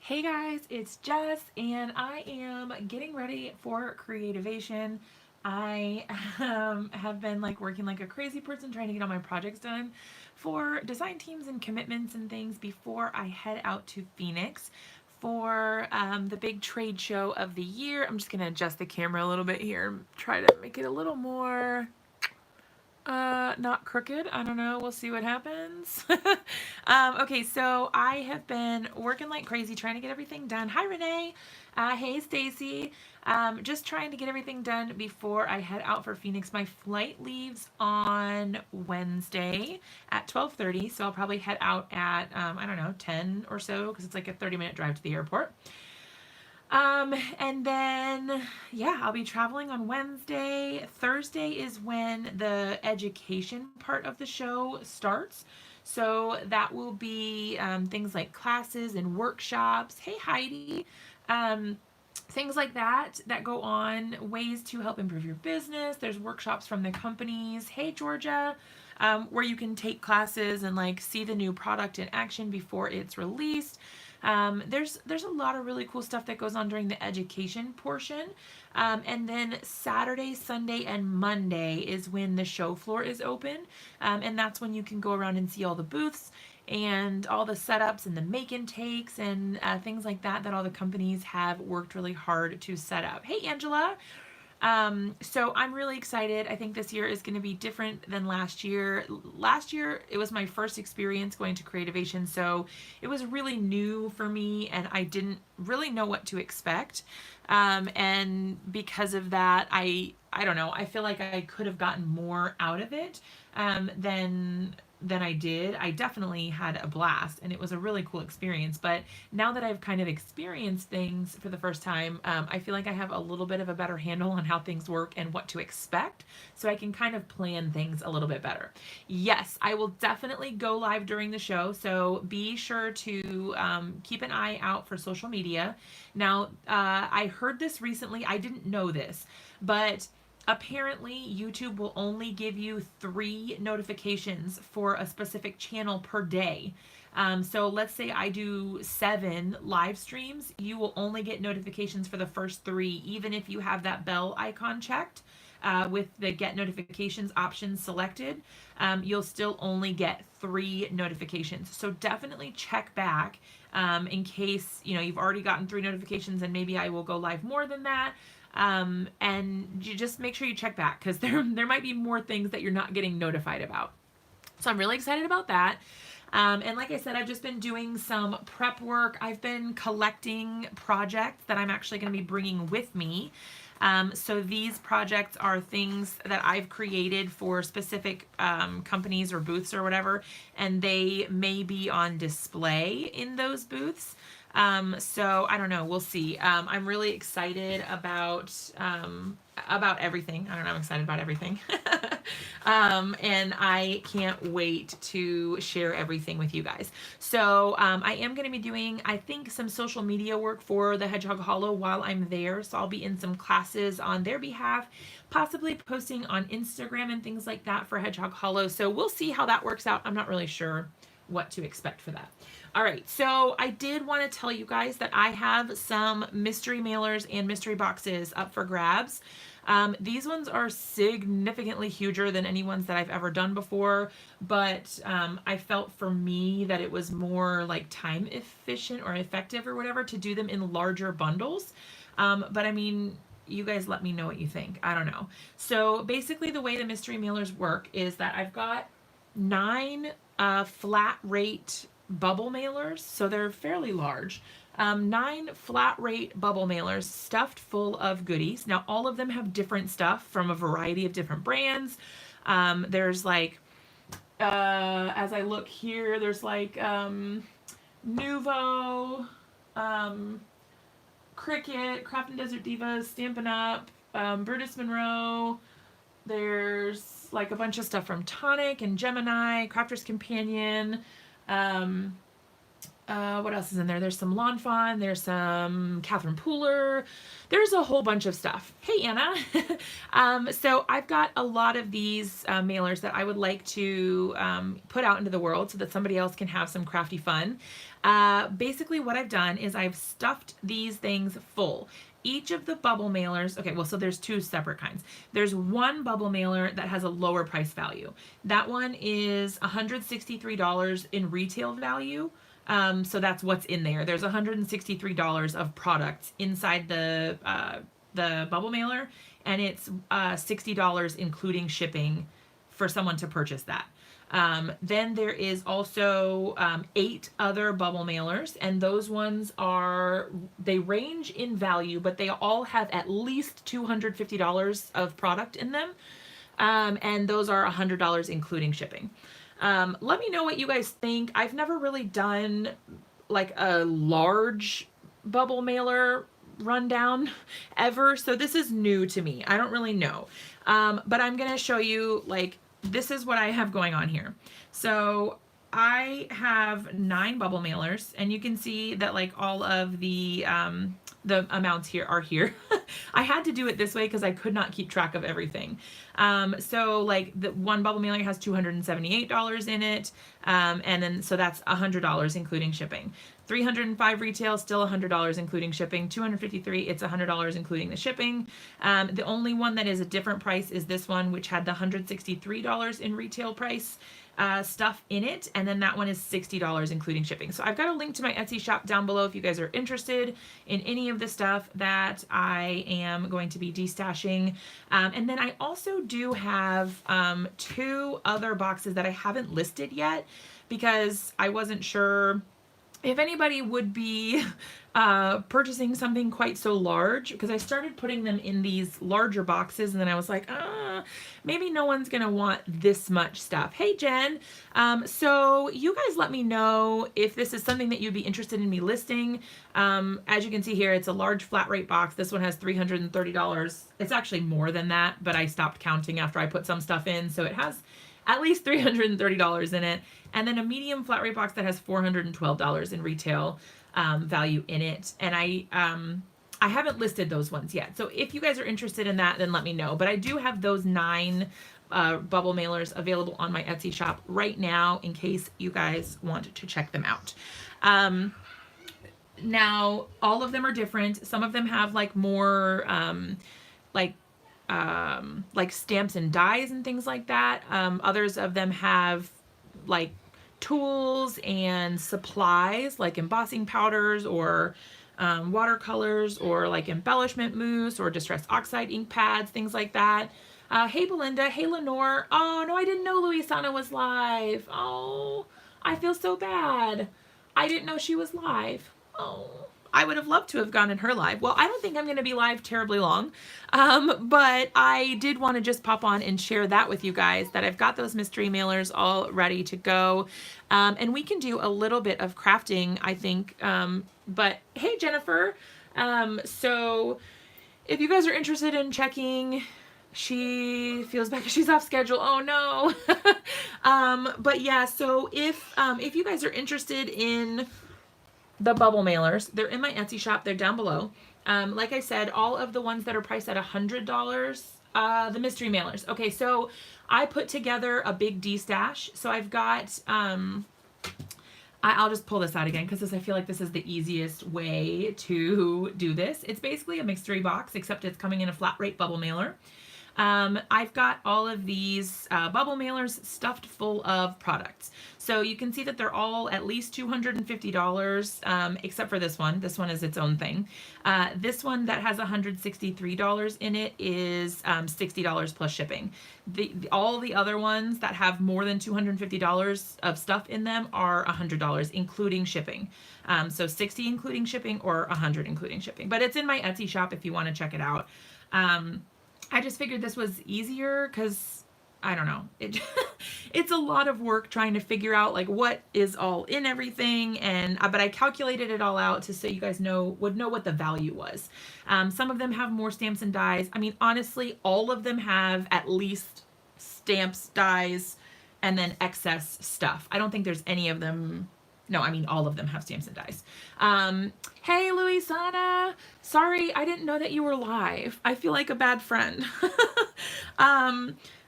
Hey guys, it's Jess, and I am getting ready for Creativation. I have been working like a crazy person trying to get all my projects done for design teams and commitments and things before I head out to Phoenix for the big trade show of the year. I'm just going to adjust the camera a little bit here, try to make it a little more not crooked. I don't know. We'll see what happens. Okay, so I have been working like crazy trying to get everything done. Hi, Renee. Hey, Stacy. Just trying to get everything done before I head out for Phoenix. My flight leaves on Wednesday at 12:30, so I'll probably head out at, I don't know, 10 or so, because it's like a 30-minute drive to the airport. And then, yeah, I'll be traveling on Wednesday. Thursday is when the education part of the show starts. So that will be things like classes and workshops. Hey, Heidi. Things like that go on, ways to help improve your business. There's workshops from the companies. Hey, Georgia. Where you can take classes and see the new product in action before it's released. There's a lot of really cool stuff that goes on during the education portion. And then Saturday, Sunday, and Monday is when the show floor is open. And that's when you can go around and see all the booths and all the setups and the make and takes and things like that all the companies have worked really hard to set up. Hey, Angela. So I'm really excited. I think this year is going to be different than last year. Last year, it was my first experience going to Creativation, so it was really new for me, and I didn't really know what to expect. And because of that, I don't know. I feel like I could have gotten more out of it than I did. I definitely had a blast, and it was a really cool experience. But now that I've kind of experienced things for the first time, I feel like I have a little bit of a better handle on how things work and what to expect, so I can kind of plan things a little bit better. Yes, I will definitely go live during the show, so be sure to keep an eye out for social media. Now, I heard this recently. I didn't know this, but apparently, YouTube will only give you 3 notifications for a specific channel per day. So let's say I do 7 live streams, you will only get notifications for the first 3, even if you have that bell icon checked. With the get notifications option selected, you'll still only get 3 notifications. So definitely check back in case you've already gotten 3 notifications, and maybe I will go live more than that. And you just make sure you check back, because there might be more things that you're not getting notified about. So I'm really excited about that. And like I said, I've just been doing some prep work. I've been collecting projects that I'm actually going to be bringing with me. So these projects are things that I've created for specific companies or booths or whatever, and they may be on display in those booths. So I don't know. We'll see. I'm really excited about everything. I don't know. I'm excited about everything. And I can't wait to share everything with you guys. So I am going to be doing, I think, some social media work for the Hedgehog Hollow while I'm there. So I'll be in some classes on their behalf, possibly posting on Instagram and things like that for Hedgehog Hollow. So we'll see how that works out. I'm not really sure what to expect for that. All right, so I did want to tell you guys that I have some mystery mailers and mystery boxes up for grabs. These ones are significantly huger than any ones that I've ever done before, but I felt for me that it was more time efficient or effective or whatever to do them in larger bundles. But I mean, you guys let me know what you think. I don't know. So basically the way the mystery mailers work is that I've got 9 flat rate bubble mailers, so they're fairly large. 9 flat rate bubble mailers stuffed full of goodies. Now, all of them have different stuff from a variety of different brands. There's as I look here, there's Nuvo, Cricket, Craft and Desert Divas, Stampin' Up, Brutus Monroe. There's a bunch of stuff from Tonic and Gemini, Crafter's Companion, What else is in there? There's some Lawn Fawn, there's some Catherine Pooler, there's a whole bunch of stuff. Hey, Anna. So I've got a lot of these mailers that I would like to put out into the world so that somebody else can have some crafty fun. Basically what I've done is I've stuffed these things full. Each of the bubble mailers, okay, well, so there's two separate kinds. There's one bubble mailer that has a lower price value. That one is $163 in retail value. So that's what's in there. There's $163 of products inside the bubble mailer, and it's $60 including shipping for someone to purchase that. Then there is also 8 other bubble mailers, and those ones they range in value, but they all have at least $250 of product in them, and those are $100 including shipping. Let me know what you guys think. I've never really done like a large bubble mailer rundown ever, so this is new to me. I don't really know. But I'm going to show you, like, this is what I have going on here. So I have 9 bubble mailers, and you can see that like all of the amounts here are here. I had to do it this way because I could not keep track of everything. So like the one bubble mailer has $278 in it. And then, so that's $100 including shipping. 305 retail, still $100 including shipping. 253, it's $100 including the shipping. The only one that is a different price is this one, which had the $163 in retail price stuff in it, and then that one is $60 including shipping. So I've got a link to my Etsy shop down below if you guys are interested in any of the stuff that I am going to be destashing. And then I also do have 2 other boxes that I haven't listed yet because I wasn't sure if anybody would be purchasing something quite so large, because I started putting them in these larger boxes, and then I was like, maybe no one's gonna want this much stuff. Hey, Jen. So you guys let me know if this is something that you'd be interested in me listing. As you can see here, it's a large flat rate box. This one has $330. It's actually more than that, but I stopped counting after I put some stuff in, so it has at least $330 in it. And then a medium flat rate box that has $412 in retail value in it. And I haven't listed those ones yet. So if you guys are interested in that, then let me know. But I do have those 9 bubble mailers available on my Etsy shop right now in case you guys want to check them out. Now, all of them are different. Some of them have like more like stamps and dies and things like that. Others of them have like tools and supplies like embossing powders or watercolors or like embellishment mousse or distressed oxide ink pads, things like that. Hey Belinda, hey Lenore. Oh no, I didn't know Luisana was live. Oh, I feel so bad. I didn't know she was live. Oh, I would have loved to have gone in her live. Well, I don't think I'm going to be live terribly long, but I did want to just pop on and share that with you guys, that I've got those mystery mailers all ready to go, and we can do a little bit of crafting, I think, but hey, Jennifer, so if you guys are interested in checking, she feels bad because she's off schedule. Oh no. But yeah, so if you guys are interested in the bubble mailers, they're in my Etsy shop. They're down below. Like I said, all of the ones that are priced at $100, the mystery mailers. Okay, so I put together a big destash. So I've got, I'll just pull this out again because I feel like this is the easiest way to do this. It's basically a mystery box, except it's coming in a flat rate bubble mailer. I've got all of these bubble mailers stuffed full of products. So you can see that they're all at least $250, except for this one. This one is its own thing. This one that has $163 in it is $60 plus shipping. All the other ones that have more than $250 of stuff in them are $100, including shipping. So $60 including shipping or $100 including shipping. But it's in my Etsy shop if you want to check it out. I just figured this was easier because, I don't know, it's a lot of work trying to figure out like what is all in everything, and but I calculated it all out so you guys would know what the value was. Some of them have more stamps and dies. I mean, honestly, all of them have at least stamps, dies, and then excess stuff. I don't think there's any of them No, I mean all of them have stamps and dies. Hey, Louisana. Sorry, I didn't know that you were live. I feel like a bad friend.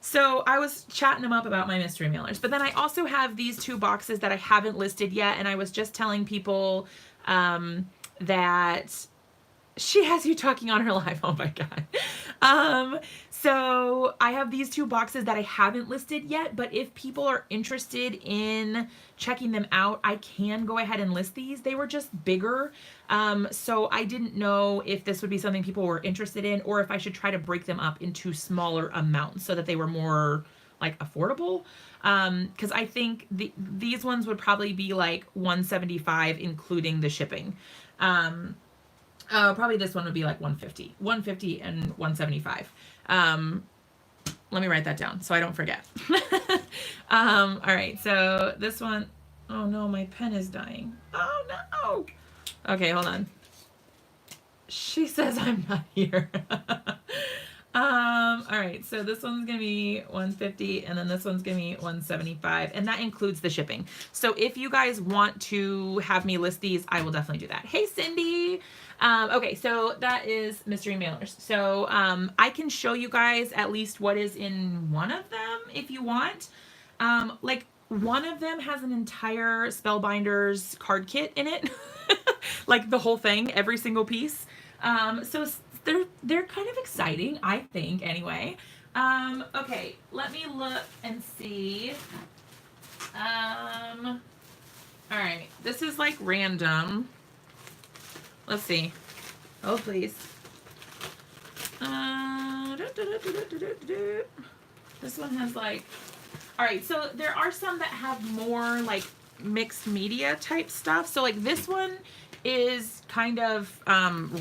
So I was chatting them up about my mystery mailers, but then I also have these 2 boxes that I haven't listed yet, and I was just telling people that she has you talking on her live. Oh my God. So I have these 2 boxes that I haven't listed yet, but if people are interested in checking them out, I can go ahead and list these. They were just bigger. So I didn't know if this would be something people were interested in, or if I should try to break them up into smaller amounts so that they were more like affordable. Cause I think these ones would probably be like $175, including the shipping. Probably this one would be like $150 and $175. Let me write that down so I don't forget. All right, so this one, oh no, my pen is dying. Oh no. Okay, hold on. She says I'm not here. All right, so this one's gonna be $150, and then this one's gonna be $175, and that includes the shipping. So if you guys want to have me list these, I will definitely do that. Hey, Cindy. Okay, so that is mystery mailers. So I can show you guys at least what is in one of them if you want. Like one of them has an entire Spellbinders card kit in it, like the whole thing, every single piece. So they're kind of exciting, I think, anyway. Okay, let me look and see. All right, this is like random. Let's see. Oh, please. This one has like, all right, so there are some that have more like mixed media type stuff. So like this one is kind of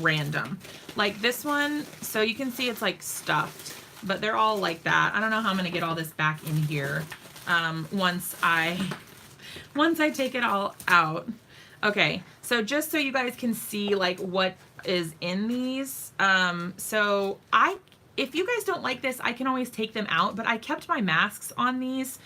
random. Like this one, so you can see it's like stuffed, but they're all like that. I don't know how I'm gonna get all this back in here once I take it all out. Okay, so just so you guys can see like what is in these. So if you guys don't like this, I can always take them out, but I kept my masks on these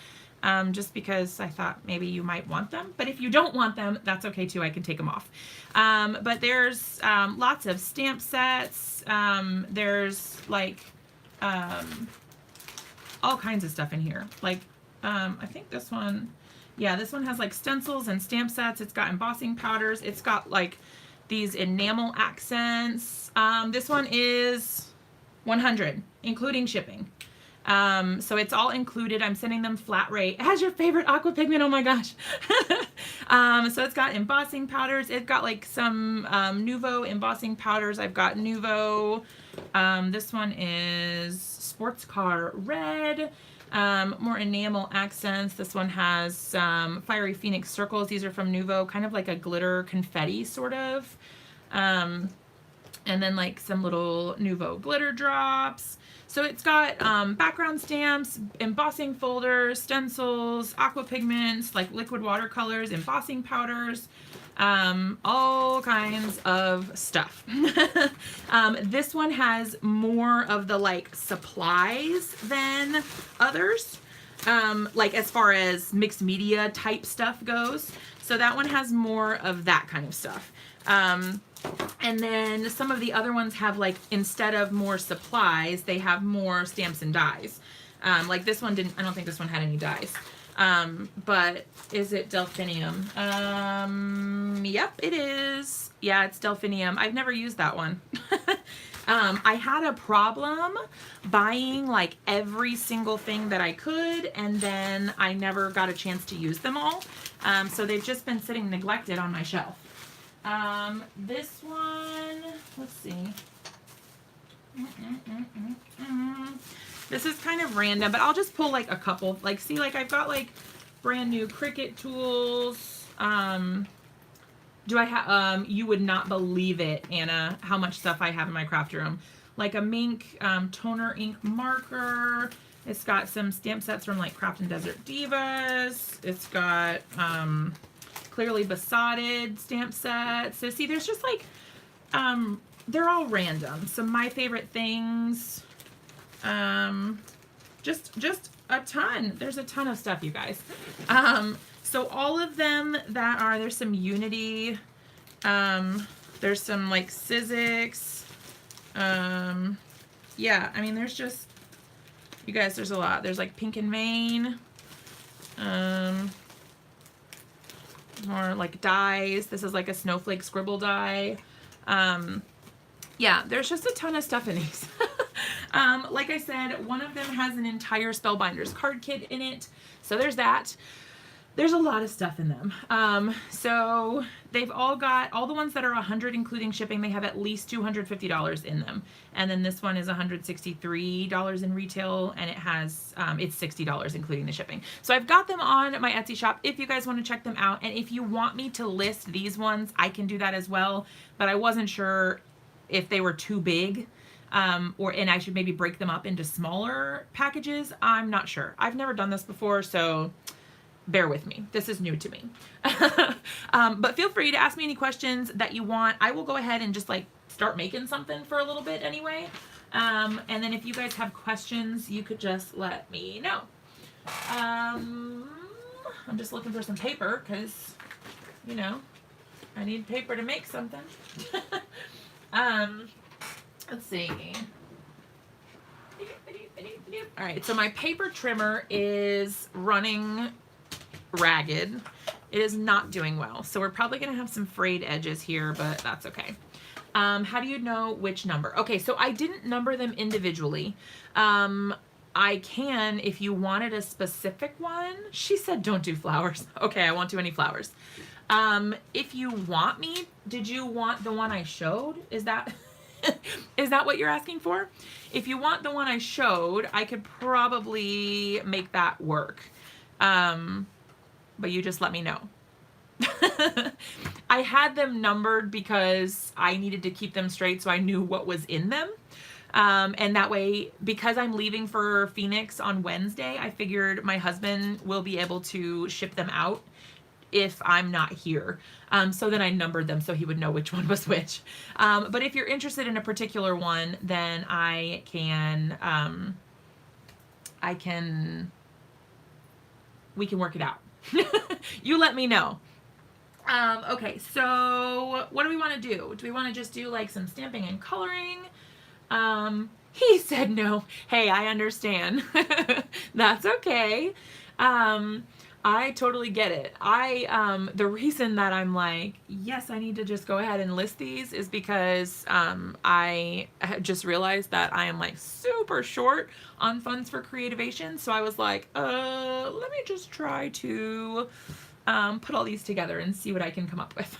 just because I thought maybe you might want them. But if you don't want them, that's okay too. I can take them off. But there's lots of stamp sets. There's like all kinds of stuff in here. Like I think this one, yeah, this one has like stencils and stamp sets. It's got embossing powders. It's got like these enamel accents. This one is $100, including shipping. So it's all included. I'm sending them flat rate. It has your favorite aqua pigment. Oh my gosh. So it's got embossing powders. It's got like some Nuvo embossing powders. I've got Nuvo. This one is Sports Car Red. More enamel accents. This one has Fiery Phoenix circles. These are from Nuvo, kind of like a glitter confetti sort of. And then like some little Nuvo glitter drops. So it's got background stamps, embossing folders, stencils, aqua pigments, like liquid watercolors, embossing powders, all kinds of stuff. This one has more of the like supplies than others, like as far as mixed media type stuff goes. So that one has more of that kind of stuff. And then some of the other ones have like, instead of more supplies, they have more stamps and dies. Like this one I don't think this one had any dies. But is it delphinium? Yep, it is. Yeah, it's delphinium. I've never used that one. I had a problem buying like every single thing that I could, and then I never got a chance to use them all. So they've just been sitting neglected on my shelf. This one, let's see. This is kind of random, but I'll just pull like a couple. Like, see, like I've got like brand new Cricut tools. Do I have, you would not believe it, Anna, how much stuff I have in my craft room. Like a Mink toner ink marker. It's got some stamp sets from like Craft and Desert Divas. It's got Clearly Besotted stamp sets. So see, there's just like, they're all random. So my favorite things, just a ton. There's a ton of stuff, you guys. So all of them that are, there's some Unity, there's some like Sizzix, yeah, I mean, there's just, you guys, there's a lot. There's like Pink and Vein, more like dies. This is like a snowflake scribble die. Yeah, there's just a ton of stuff in these. Like I said, one of them has an entire Spellbinders card kit in it. So there's that. There's a lot of stuff in them. So they've all got, all the ones that are 100 including shipping, they have at least $250 in them. And then this one is $163 in retail, and it has, it's $60 including the shipping. So I've got them on my Etsy shop if you guys want to check them out. And if you want me to list these ones, I can do that as well. But I wasn't sure if they were too big. And I should maybe break them up into smaller packages. I'm not sure. I've never done this before, so bear with me. This is new to me. But feel free to ask me any questions that you want. I will go ahead and just like start making something for a little bit anyway. And then if you guys have questions, you could just let me know. I'm just looking for some paper because, you know, I need paper to make something. Let's see. All right, so my paper trimmer is running ragged. It is not doing well. So we're probably going to have some frayed edges here, but that's okay. How do you know which number? Okay, so I didn't number them individually. I can if you wanted a specific one. She said don't do flowers. Okay, I won't do any flowers. If you want me, did you want the one I showed? Is that is that what you're asking for? If you want the one I showed, I could probably make that work. But you just let me know. I had them numbered because I needed to keep them straight so I knew what was in them. And that way, because I'm leaving for Phoenix on Wednesday, I figured my husband will be able to ship them out if I'm not here. So then I numbered them so he would know which one was which. But if you're interested in a particular one, then we can work it out. You let me know. Okay, so what do we want to do? Do we want to just do like some stamping and coloring? He said no. Hey, I understand. That's okay. I totally get it. The reason that I'm like, yes, I need to just go ahead and list these is because I just realized that I am like super short on funds for Creativation. So I was like, let me just try to put all these together and see what I can come up with.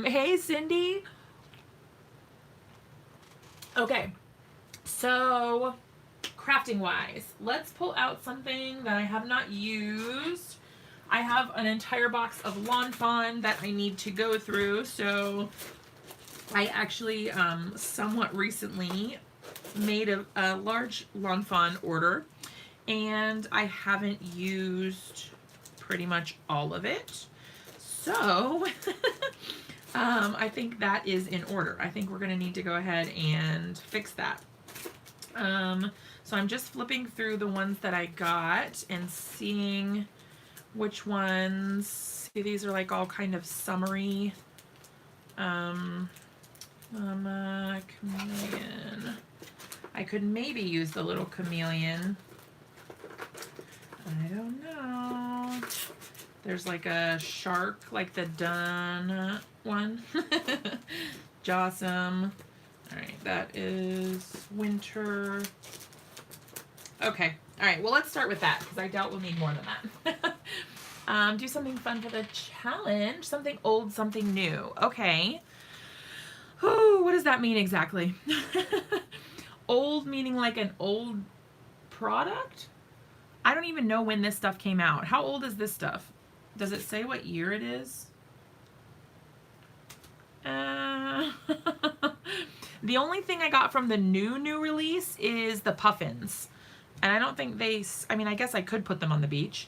Hey, Cindy. Okay, so crafting wise, let's pull out something that I have not used. I have an entire box of Lawn Fawn that I need to go through. So I actually somewhat recently made a large Lawn Fawn order, and I haven't used pretty much all of it. So I think that is in order. I think we're going to need to go ahead and fix that. So I'm just flipping through the ones that I got and seeing which ones. See, these are like all kind of summery. Chameleon. I could maybe use the little chameleon. I don't know. There's like a shark, like the Duh-nuh one. Jossum. All right, that is winter. Okay, all right, well, let's start with that because I doubt we'll need more than that. Do something fun for the challenge. Something old, something new. Okay. Oh, what does that mean exactly? Old meaning like an old product? I don't even know when this stuff came out. How old is this stuff? Does it say what year it is? The only thing I got from the new release is the Puffins. And I don't think I mean, I guess I could put them on the beach.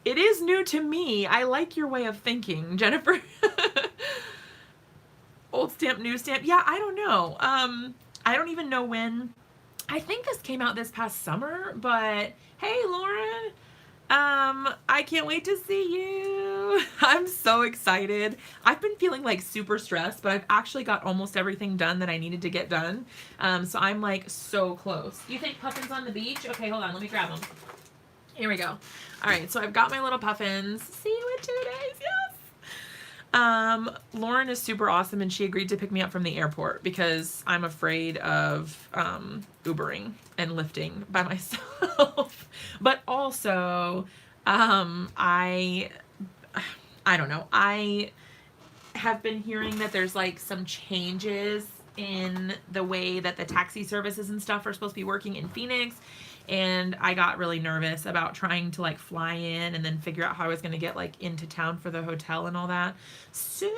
It is new to me. I like your way of thinking, Jennifer. Old stamp, new stamp. Yeah, I don't know. I don't even know when. I think this came out this past summer, but hey, Lauren. I can't wait to see you. I'm so excited. I've been feeling like super stressed, but I've actually got almost everything done that I needed to get done. So I'm like so close. You think Puffin's on the beach? Okay, hold on. Let me grab them. Here we go. All right, so I've got my little Puffins. See you in 2 days. Yes. Lauren is super awesome, and she agreed to pick me up from the airport because I'm afraid of Ubering and lifting by myself. But also, I don't know. I have been hearing that there's like some changes in the way that the taxi services and stuff are supposed to be working in Phoenix. And I got really nervous about trying to like fly in and then figure out how I was going to get like into town for the hotel and all that. So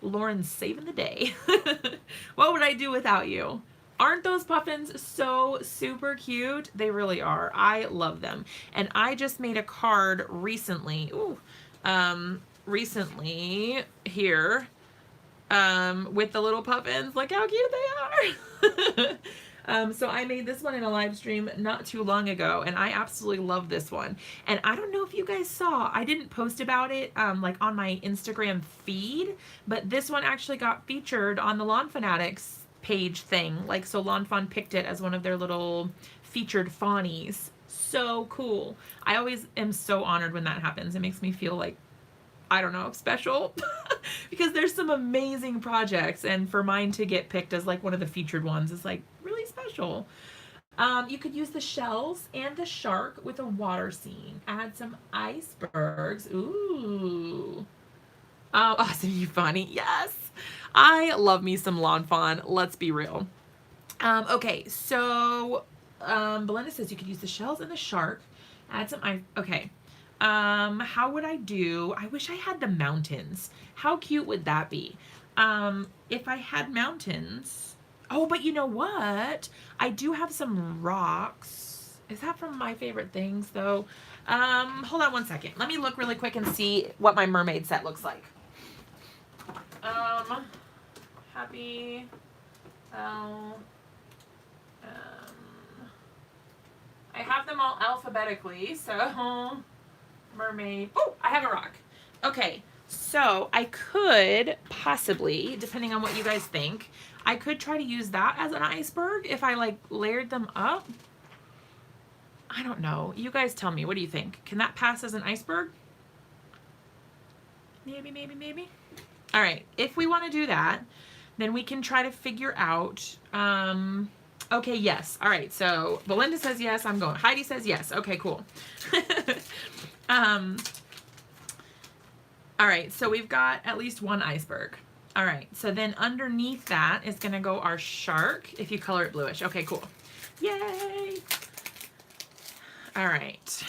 Lauren's saving the day. What would I do without you? Aren't those Puffins so super cute? They really are. I love them. And I just made a card recently. Recently here with the little Puffins. Look how cute they are. So I made this one in a live stream not too long ago, and I absolutely love this one. And I don't know if you guys saw, I didn't post about it like on my Instagram feed, but this one actually got featured on the Lawn Fanatics page thing. Like, so Lawn Fawn picked it as one of their little featured fawnies. So cool. I always am so honored when that happens. It makes me feel like, I don't know, special. Because there's some amazing projects, and for mine to get picked as like one of the featured ones is like really special. You could use the shells and the shark with a water scene. Add some icebergs. Ooh. Oh, awesome, you funny. Yes. I love me some Lawn Fawn. Let's be real. Okay, so Belinda says you could use the shells and the shark. Add some ice. Okay. How would I do? I wish I had the mountains. How cute would that be? If I had mountains. Oh, but you know what? I do have some rocks. Is that from My Favorite Things, though? Hold on one second. Let me look really quick and see what my mermaid set looks like. Happy. I have them all alphabetically, so mermaid. Oh, I have a rock. Okay, so I could possibly, depending on what you guys think, I could try to use that as an iceberg if I like layered them up. I don't know. You guys tell me. What do you think? Can that pass as an iceberg? Maybe, maybe, maybe. All right. If we want to do that, then we can try to figure out. Okay, yes. All right. So Belinda says yes. I'm going. Heidi says yes. Okay, cool. All right. So we've got at least one iceberg. All right. So then underneath that is going to go our shark if you color it bluish. Okay, cool. Yay. All right.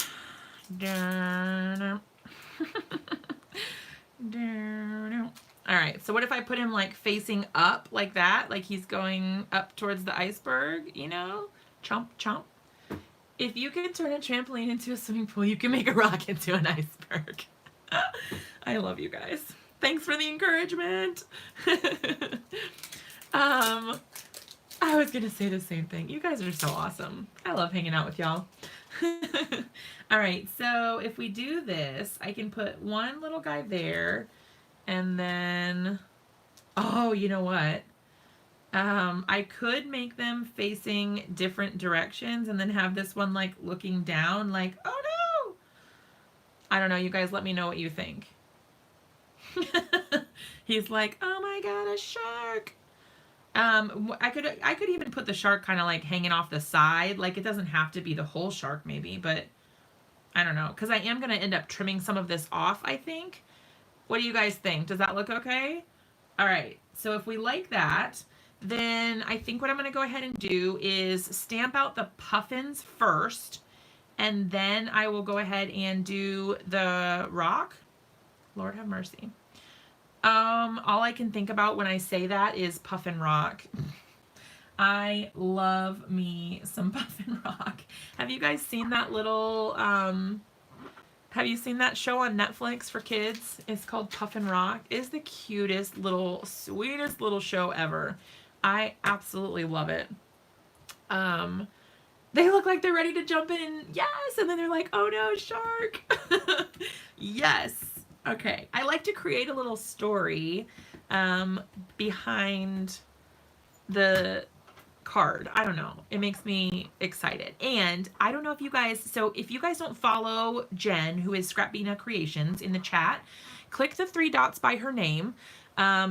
All right, so what if I put him like facing up like that, like he's going up towards the iceberg, you know? Chomp, chomp. If you can turn a trampoline into a swimming pool, you can make a rock into an iceberg. I love you guys. Thanks for the encouragement. I was gonna say the same thing. You guys are so awesome. I love hanging out with y'all. All right, so if we do this, I can put one little guy there, and then, oh, you know what? I could make them facing different directions and then have this one like looking down like, oh no! I don't know, you guys let me know what you think. He's like, oh my god, a shark! I could even put the shark kind of like hanging off the side. Like it doesn't have to be the whole shark maybe, but I don't know. Because I am going to end up trimming some of this off, I think. What do you guys think? Does that look okay? All right. So if we like that, then I think what I'm going to go ahead and do is stamp out the puffins first. And then I will go ahead and do the rock. Lord have mercy. All I can think about when I say that is Puffin Rock. I love me some Puffin Rock. Have you guys seen that little, have you seen that show on Netflix for kids? It's called Puffin Rock. It's the cutest little, sweetest little show ever. I absolutely love it. They look like they're ready to jump in. Yes. And then they're like, oh no, shark. Yes. Okay. I like to create a little story behind the card. I don't know. It makes me excited. And I don't know if you guys, so if you guys don't follow Jen, who is Scrapbina Creations, in the chat, click the 3 dots by her name.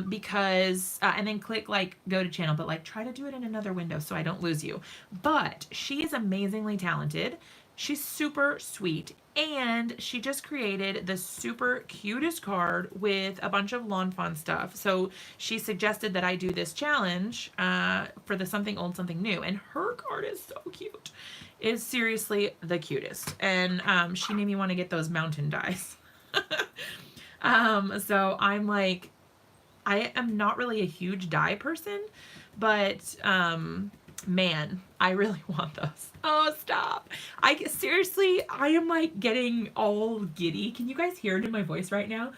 Because and then click like go to channel, but like try to do it in another window so I don't lose you. But she is amazingly talented. She's super sweet, and she just created the super cutest card with a bunch of Lawn Fawn stuff. So she suggested that I do this challenge for the something old, something new, and her card is so cute. It's seriously the cutest, and she made me want to get those mountain dies. So I'm like, I am not really a huge die person, but man, I really want those. Oh, stop. Seriously, I am like getting all giddy. Can you guys hear it in my voice right now?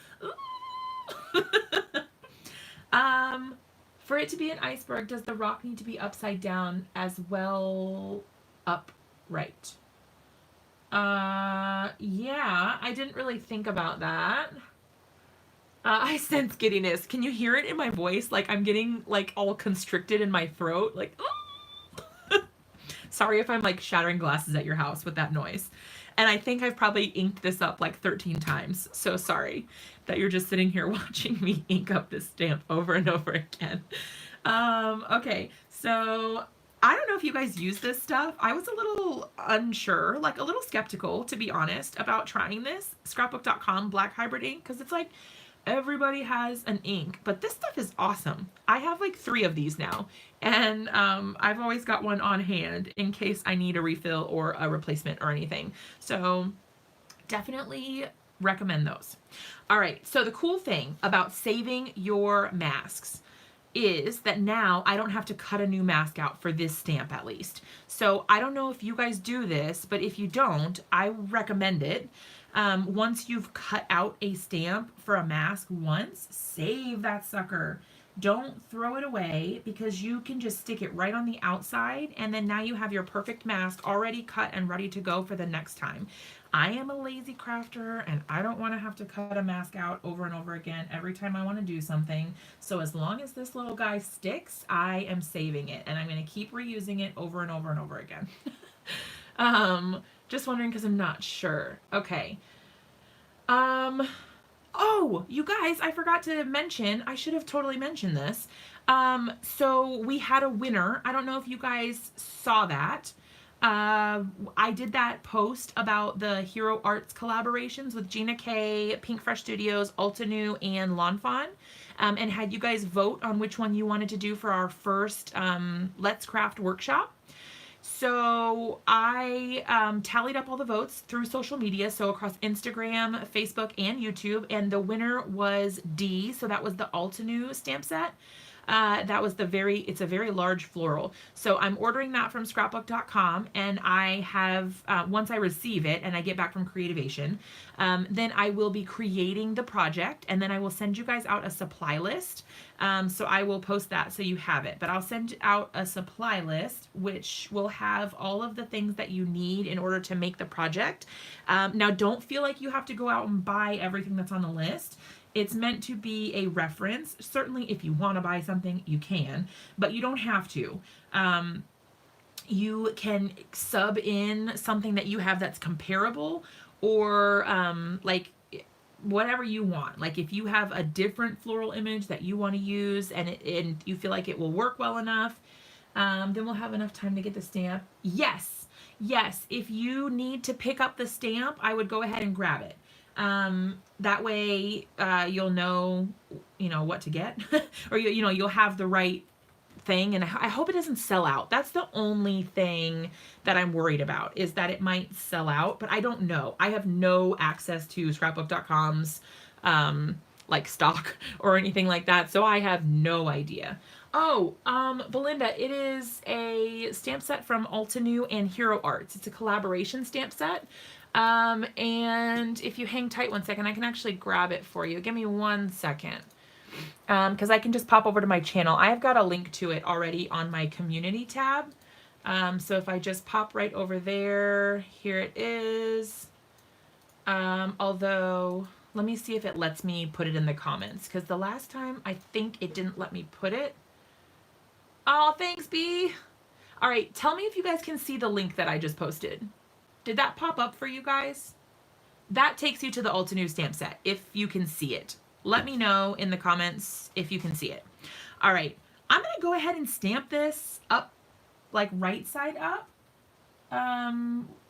For it to be an iceberg, does the rock need to be upside down as well upright? Yeah, I didn't really think about that. I sense giddiness. Can you hear it in my voice? Like I'm getting like all constricted in my throat. Like, sorry if I'm like shattering glasses at your house with that noise. And I think I've probably inked this up like 13 times. So sorry that you're just sitting here watching me ink up this stamp over and over again. Okay, so I don't know if you guys use this stuff. I was a little unsure, like a little skeptical, to be honest, about trying this scrapbook.com black hybrid ink, because it's like, everybody has an ink, but this stuff is awesome. I have like 3 of these now, and I've always got one on hand in case I need a refill or a replacement or anything. So definitely recommend those. All right, so the cool thing about saving your masks is that now I don't have to cut a new mask out for this stamp, at least. So I don't know if you guys do this, but if you don't, I recommend it. Once you've cut out a stamp for a mask once, save that sucker. Don't throw it away, because you can just stick it right on the outside, and then now you have your perfect mask already cut and ready to go for the next time. I am a lazy crafter, and I don't want to have to cut a mask out over and over again every time I want to do something. So as long as this little guy sticks, I am saving it, and I'm going to keep reusing it over and over and over again. Just wondering because I'm not sure. Okay. Oh, you guys, I forgot to mention, I should have totally mentioned this. So we had a winner. I don't know if you guys saw that. I did that post about the Hero Arts collaborations with Gina K, Pink Fresh Studios, Duh-nuh, and Lawn Fawn. And had you guys vote on which one you wanted to do for our first Let's Craft workshop. So I tallied up all the votes through social media, so across Instagram, Facebook, and YouTube, and the winner was D, so that was the Duh-nuh stamp set. That was it's a very large floral. So I'm ordering that from scrapbook.com, and I have, once I receive it and I get back from Creativation, then I will be creating the project, and then I will send you guys out a supply list. So I will post that so you have it, but I'll send out a supply list which will have all of the things that you need in order to make the project. Now don't feel like you have to go out and buy everything that's on the list. It's meant to be a reference. Certainly if you want to buy something, you can, but you don't have to. You can sub in something that you have that's comparable, or like whatever you want. Like if you have a different floral image that you want to use, and you feel like it will work well enough, then we'll have enough time to get the stamp. Yes, if you need to pick up the stamp, I would go ahead and grab it. That way you'll know what to get, or you'll have the right thing, and I hope it doesn't sell out. That's the only thing that I'm worried about, is that it might sell out, but I don't know. I have no access to scrapbook.com's like stock or anything like that, so I have no idea. Oh, Belinda, it is a stamp set from Duh-nuh and Hero Arts. It's a collaboration stamp set. And if you hang tight 1 second, I can actually grab it for you. Give me 1 second. Because I can just pop over to my channel. I've got a link to it already on my community tab. So if I just pop right over there, here it is. Although, let me see if it lets me put it in the comments, because the last time I think it didn't let me put it. Oh, thanks, B. All right, tell me if you guys can see the link that I just posted. Did that pop up for you guys? That takes you to the Altenew stamp set, if you can see it. Let me know in the comments if you can see it. All right, I'm gonna go ahead and stamp this up, like right side up.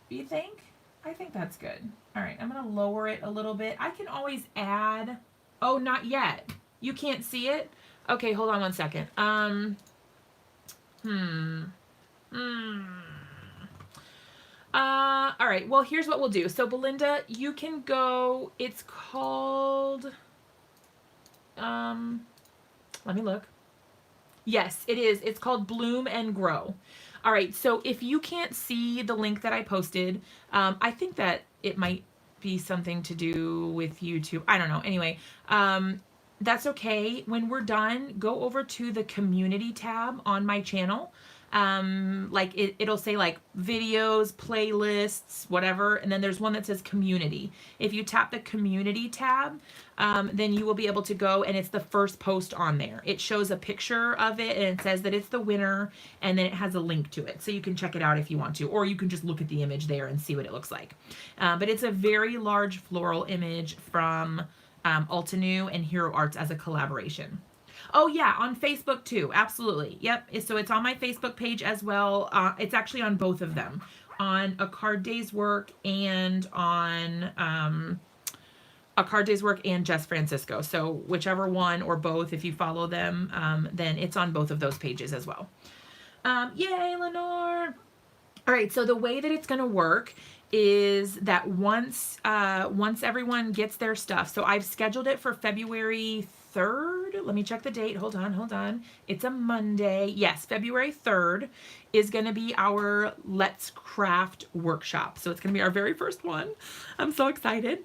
You think? I think that's good. All right, I'm gonna lower it a little bit. I can always add, oh, not yet. You can't see it? Okay, hold on one second. All right, well, here's what we'll do. So Belinda, you can go, it's called, let me look. Yes, it is. It's called Bloom and Grow. All right, so if you can't see the link that I posted, I think that it might be something to do with YouTube. I don't know. Anyway, that's okay. When we're done, go over to the community tab on my channel. Like it'll say like videos, playlists, whatever, and then there's one that says community. If you tap the community tab, then you will be able to go, and it's the first post on there. It shows a picture of it, and it says that it's the winner, and then it has a link to it, so you can check it out if you want to, or you can just look at the image there and see what it looks like. But it's a very large floral image from Altenew and Hero Arts as a collaboration. Oh yeah, on Facebook too. Absolutely. Yep. So it's on my Facebook page as well. It's actually on both of them, on A Card Day's Work and on A Card Day's Work and Jess Francisco. So whichever one or both, if you follow them, then it's on both of those pages as well. Yay, Lenore. All right. So the way that it's going to work is that once everyone gets their stuff. So I've scheduled it for February 3rd. Let me check the date. Hold on. It's a Monday. Yes, February 3rd is going to be our Let's Craft workshop. So it's going to be our very first one. I'm so excited.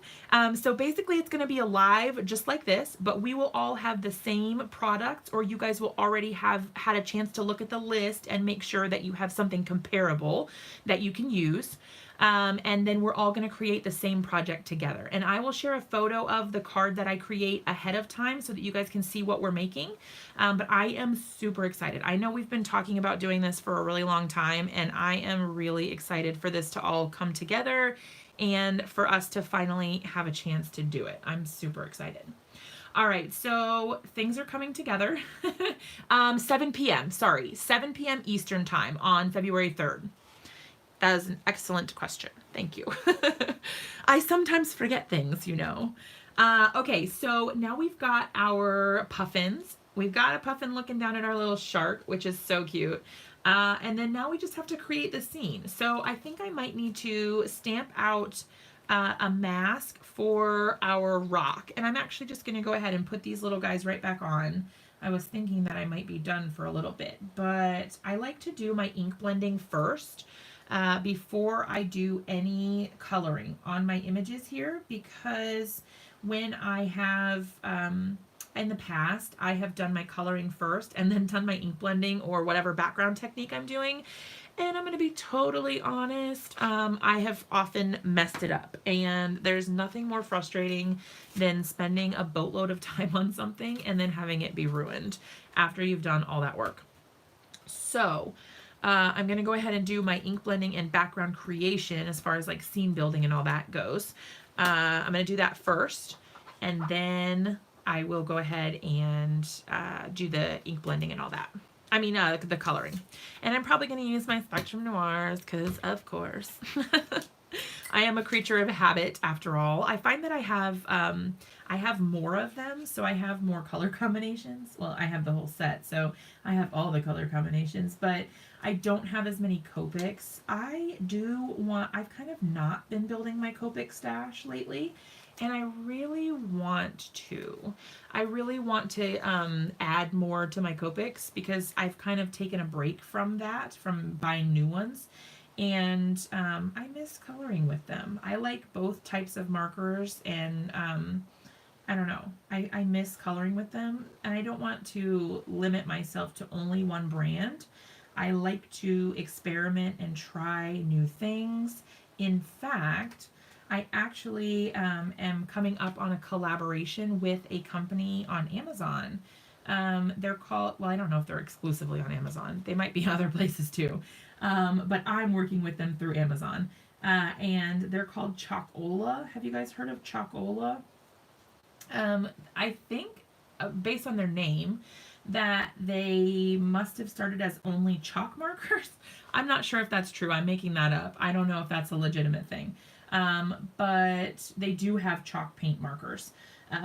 So basically it's going to be a live just like this, but we will all have the same products, or you guys will already have had a chance to look at the list and make sure that you have something comparable that you can use. And then we're all going to create the same project together. And I will share a photo of the card that I create ahead of time so that you guys can see what we're making. But I am super excited. I know we've been talking about doing this for a really long time, and I am really excited for this to all come together and for us to finally have a chance to do it. I'm super excited. All right, so things are coming together. 7 p.m. Sorry, 7 p.m. Eastern time on February 3rd. That is an excellent question. Thank you. I sometimes forget things, you know. Okay, so now we've got our puffins. We've got a puffin looking down at our little shark, which is so cute. And then now we just have to create the scene. So I think I might need to stamp out a mask for our rock. And I'm actually just going to go ahead and put these little guys right back on. I was thinking that I might be done for a little bit, but I like to do my ink blending first. Before I do any coloring on my images here, because when I have, in the past, I have done my coloring first and then done my ink blending or whatever background technique I'm doing. And I'm going to be totally honest, I have often messed it up. And there's nothing more frustrating than spending a boatload of time on something and then having it be ruined after you've done all that work. So I'm going to go ahead and do my ink blending and background creation as far as like scene building and all that goes. I'm going to do that first, and then I will go ahead and do the ink blending and all that. I mean, the coloring. And I'm probably going to use my Spectrum Noirs because, of course, I am a creature of habit after all. I find that I have more of them, so I have more color combinations. Well, I have the whole set, so I have all the color combinations, but I don't have as many Copics. I've kind of not been building my Copic stash lately, and I really want to. I really want to add more to my Copics because I've kind of taken a break from that, from buying new ones. And I miss coloring with them. I like both types of markers, and I don't know. I miss coloring with them, and I don't want to limit myself to only one brand. I like to experiment and try new things. In fact, I actually am coming up on a collaboration with a company on Amazon. They're called, well, I don't know if they're exclusively on Amazon. They might be other places too. But I'm working with them through Amazon. And they're called Chalkola. Have you guys heard of Chalkola? I think, based on their name, that they must have started as only chalk markers. I'm not sure if that's true. I'm making that up. I don't know if that's a legitimate thing. But they do have chalk paint markers.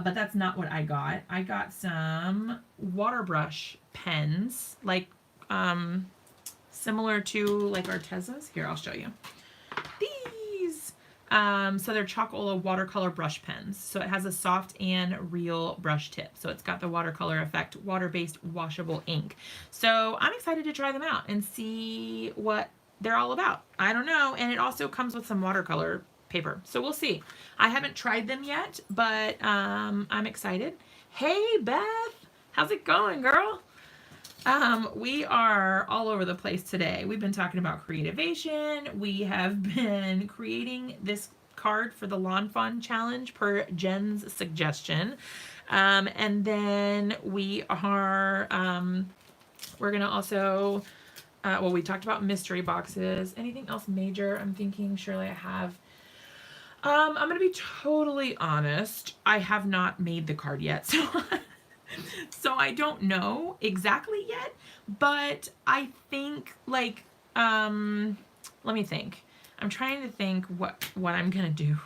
But that's not what I got. I got some water brush pens, like similar to like Artezas. Here, I'll show you. These. So they're Chalkola watercolor brush pens. So it has a soft and real brush tip. So it's got the watercolor effect, water-based washable ink. So I'm excited to try them out and see what they're all about. I don't know. And it also comes with some watercolor paper. So we'll see. I haven't tried them yet, but I'm excited. Hey, Beth. How's it going, girl? We are all over the place today. We've been talking about Creativation. We have been creating this card for the Lawn Fawn Challenge per Jen's suggestion. And then we are, we're going to also, well, we talked about mystery boxes. Anything else major? I'm thinking surely I have. I'm going to be totally honest. I have not made the card yet. So I don't know exactly yet, but I think like, let me think. I'm trying to think what I'm going to do.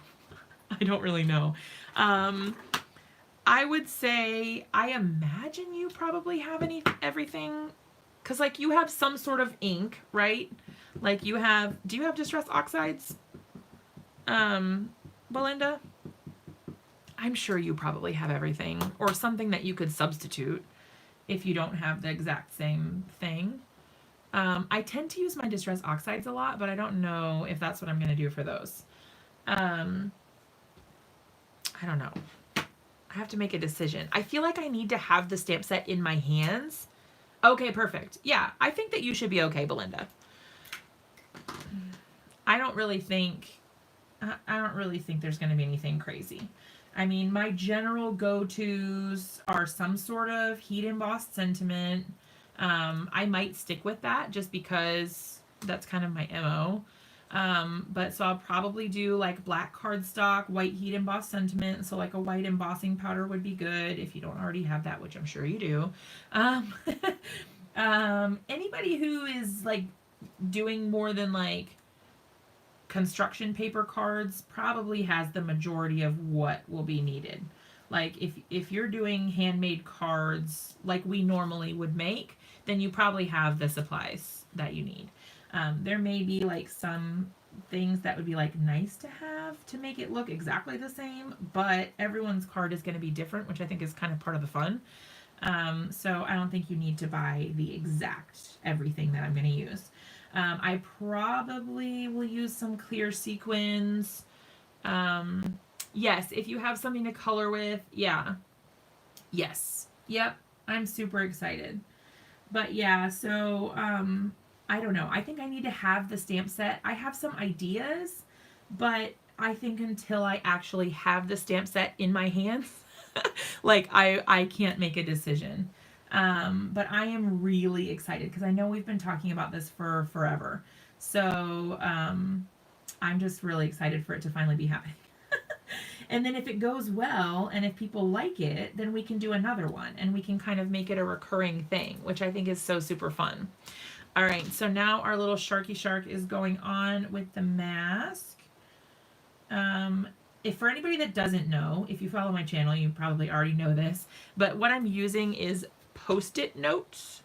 I don't really know. I would say, I imagine you probably have everything, cause like you have some sort of ink, right? Like you have, do you have Distress Oxides? Belinda? I'm sure you probably have everything, or something that you could substitute if you don't have the exact same thing. I tend to use my Distress Oxides a lot, but I don't know if that's what I'm going to do for those. I don't know. I have to make a decision. I feel like I need to have the stamp set in my hands. Okay, perfect. Yeah, I think that you should be okay, Belinda. I don't really think there's going to be anything crazy. I mean, my general go-tos are some sort of heat embossed sentiment. I might stick with that just because that's kind of my MO. But so I'll probably do like black cardstock, white heat embossed sentiment. So like a white embossing powder would be good if you don't already have that, which I'm sure you do. Anybody who is like doing more than like construction paper cards probably has the majority of what will be needed. Like if you're doing handmade cards like we normally would make, then you probably have the supplies that you need. There may be like some things that would be like nice to have to make it look exactly the same, but everyone's card is going to be different, which I think is kind of part of the fun. So I don't think you need to buy the exact everything that I'm going to use. I probably will use some clear sequins. Yes, if you have something to color with, yeah. Yes. Yep. I'm super excited. But yeah, so I don't know. I think I need to have the stamp set. I have some ideas, but I think until I actually have the stamp set in my hands, like I can't make a decision. But I am really excited because I know we've been talking about this for forever. So I'm just really excited for it to finally be happening. And then if it goes well and if people like it, then we can do another one and we can kind of make it a recurring thing, which I think is so super fun. All right, so now our little Sharky Shark is going on with the mask. If for anybody that doesn't know, if you follow my channel, you probably already know this, but what I'm using is Post-it notes.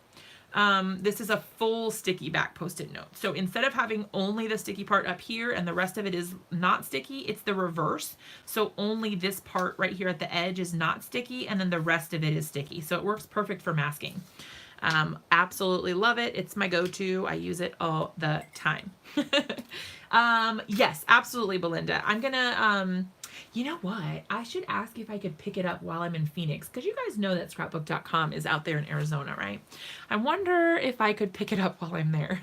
This is a full sticky back Post-it note. So instead of having only the sticky part up here and the rest of it is not sticky, it's the reverse. So only this part right here at the edge is not sticky and then the rest of it is sticky. So it works perfect for masking. Absolutely love it. It's my go-to. I use it all the time. Yes, absolutely, Belinda. I'm gonna, You know what? I should ask if I could pick it up while I'm in Phoenix, because you guys know that scrapbook.com is out there in Arizona, right? I wonder if I could pick it up while I'm there.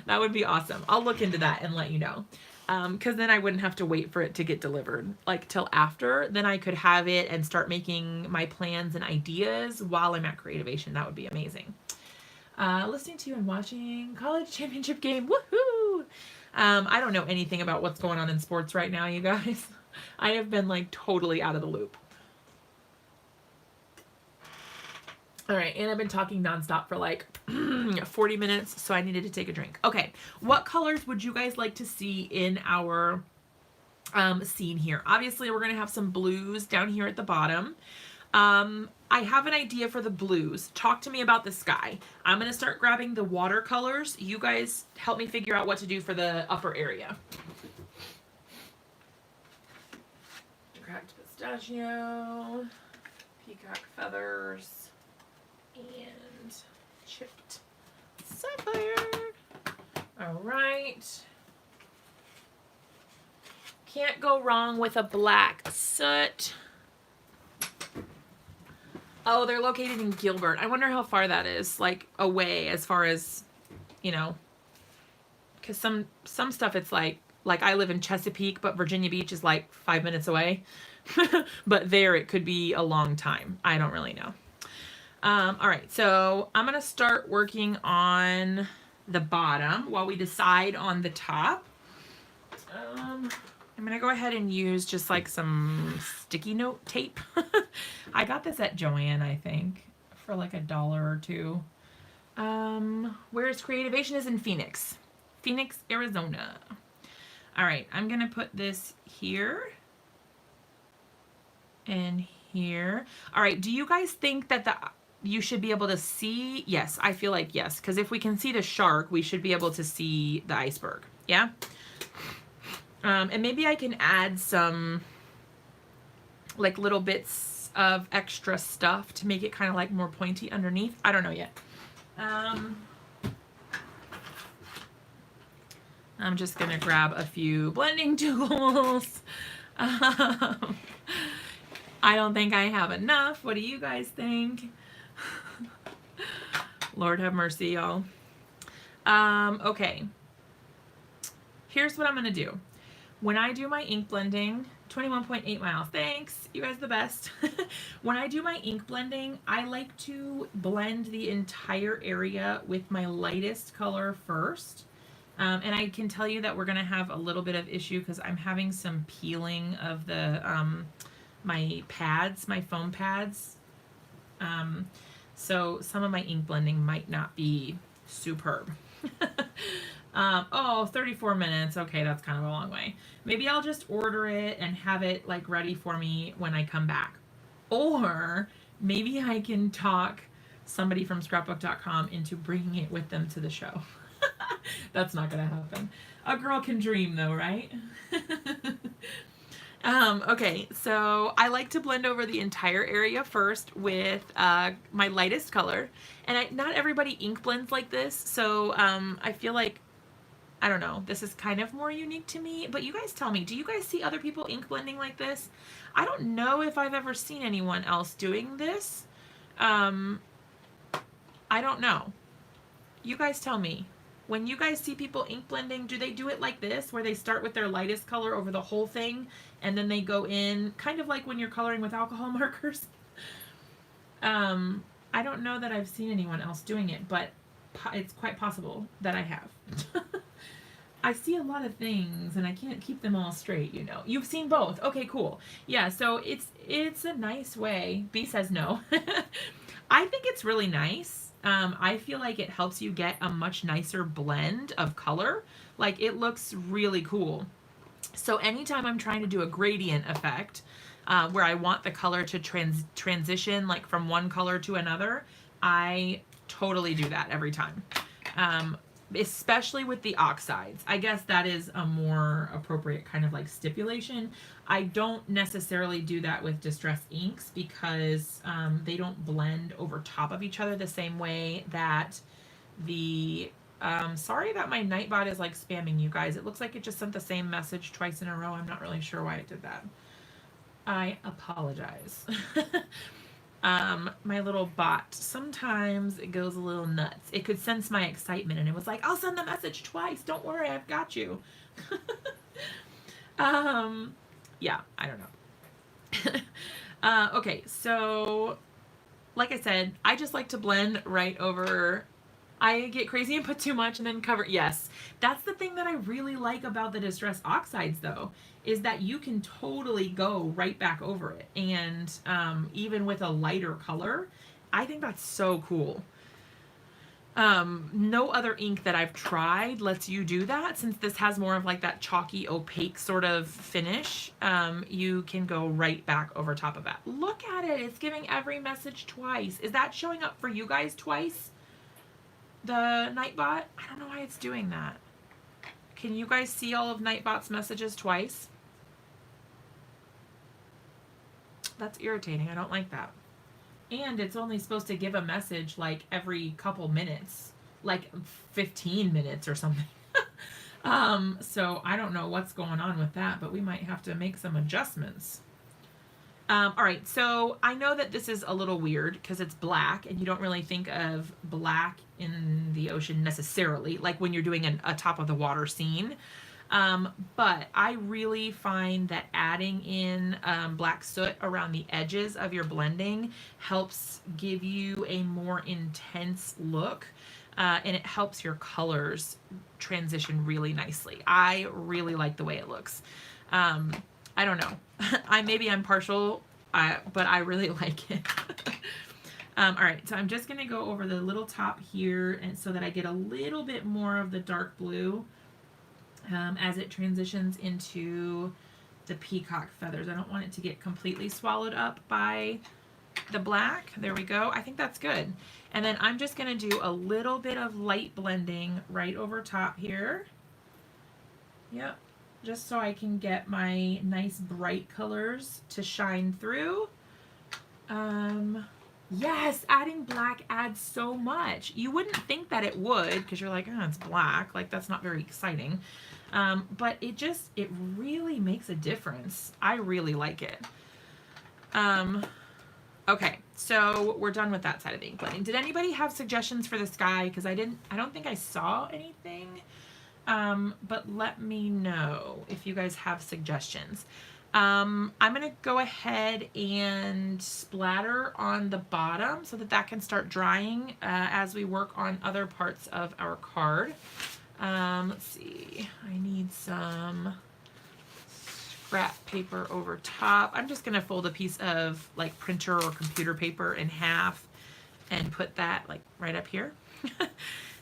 That would be awesome. I'll look into that and let you know. Because then I wouldn't have to wait for it to get delivered like till after. Then I could have it and start making my plans and ideas while I'm at Creativation. That would be amazing. Listening to you and watching college championship game. Woohoo! I don't know anything about what's going on in sports right now, you guys. I have been like totally out of the loop. All right, and I've been talking nonstop for like 40 minutes, so I needed to take a drink. Okay, what colors would you guys like to see in our scene here? Obviously, we're going to have some blues down here at the bottom. I have an idea for the blues. Talk to me about the sky. I'm going to start grabbing the watercolors. You guys help me figure out what to do for the upper area. Cracked pistachio, peacock feathers, and chipped sapphire. All right. Can't go wrong with a black soot. Oh, they're located in Gilbert. I wonder how far that is, like away as far as, you know, because some stuff it's like I live in Chesapeake, but Virginia Beach is like 5 minutes away. But there it could be a long time. I don't really know. All right, so I'm going to start working on the bottom while we decide on the top. I'm going to go ahead and use just like some sticky note tape. I got this at Joann, I think, for like $1 or $2. Where's Creativation? Is in Phoenix. Phoenix, Arizona. All right, I'm going to put this here and here. All right, do you guys think that you should be able to see? Yes, I feel like yes, because if we can see the shark, we should be able to see the iceberg. Yeah? And maybe I can add some like little bits of extra stuff to make it kind of like more pointy underneath. I don't know yet. I'm just going to grab a few blending tools. I don't think I have enough. What do you guys think? Lord have mercy, y'all. Okay. Here's what I'm going to do. When I do my ink blending, 21.8 miles. Thanks. You guys are the best. When I do my ink blending, I like to blend the entire area with my lightest color first. And I can tell you that we're going to have a little bit of issue because I'm having some peeling of the my pads, my foam pads. So some of my ink blending might not be superb. Oh, 34 minutes. Okay, that's kind of a long way. Maybe I'll just order it and have it like ready for me when I come back. Or maybe I can talk somebody from scrapbook.com into bringing it with them to the show. That's not going to happen. A girl can dream though, right? Okay, so I like to blend over the entire area first with my lightest color. And not everybody ink blends like this, so I feel like, I don't know, this is kind of more unique to me. But you guys tell me, do you guys see other people ink blending like this? I don't know if I've ever seen anyone else doing this. I don't know. You guys tell me. When you guys see people ink blending, do they do it like this, where they start with their lightest color over the whole thing, and then they go in, kind of like when you're coloring with alcohol markers? I don't know that I've seen anyone else doing it, but it's quite possible that I have. I see a lot of things, and I can't keep them all straight, you know. You've seen both. Okay, cool. Yeah, so it's a nice way. B says no. I think it's really nice. I feel like it helps you get a much nicer blend of color. Like, it looks really cool. So anytime I'm trying to do a gradient effect, where I want the color to transition like from one color to another, I totally do that every time. Especially with the oxides. I guess that is a more appropriate kind of like stipulation. I don't necessarily do that with distress inks because they don't blend over top of each other the same way that the Sorry that my Nightbot is like spamming you guys. It looks like it just sent the same message twice in a row. I'm not really sure why it did that. I apologize. My little bot, sometimes it goes a little nuts. It could sense my excitement and it was like, I'll send the message twice. Don't worry, I've got you. Yeah, I don't know. Okay, so like I said, I just like to blend right over. I get crazy and put too much and then cover. Yes, that's the thing that I really like about the Distress Oxides, though, is that you can totally go right back over it. And even with a lighter color, I think that's so cool. No other ink that I've tried lets you do that. Since this has more of like that chalky, opaque sort of finish, you can go right back over top of that. Look at it. It's giving every message twice. Is that showing up for you guys twice? The Nightbot? I don't know why it's doing that. Can you guys see all of Nightbot's messages twice? That's irritating. I don't like that. And it's only supposed to give a message like every couple minutes, like 15 minutes or something. So I don't know what's going on with that, but we might have to make some adjustments. All right, so I know that this is a little weird because it's black and you don't really think of black in the ocean necessarily, like when you're doing a top of the water scene. But I really find that adding in black soot around the edges of your blending helps give you a more intense look. And it helps your colors transition really nicely. I really like the way it looks. I don't know. Maybe I'm partial, but I really like it. All right, so I'm just going to go over the little top here and so that I get a little bit more of the dark blue as it transitions into the peacock feathers. I don't want it to get completely swallowed up by the black. There we go. I think that's good. And then I'm just going to do a little bit of light blending right over top here. Yep. Just so I can get my nice bright colors to shine through. Yes, adding black adds so much. You wouldn't think that it would because you're like, oh, it's black. Like, that's not very exciting. But it really makes a difference. I really like it. Okay, so we're done with that side of the ink blending. Did anybody have suggestions for the sky? Because I don't think I saw anything. But let me know if you guys have suggestions. I'm going to go ahead and splatter on the bottom so that can start drying as we work on other parts of our card. Let's see. I need some scrap paper over top. I'm just going to fold a piece of like printer or computer paper in half and put that like right up here.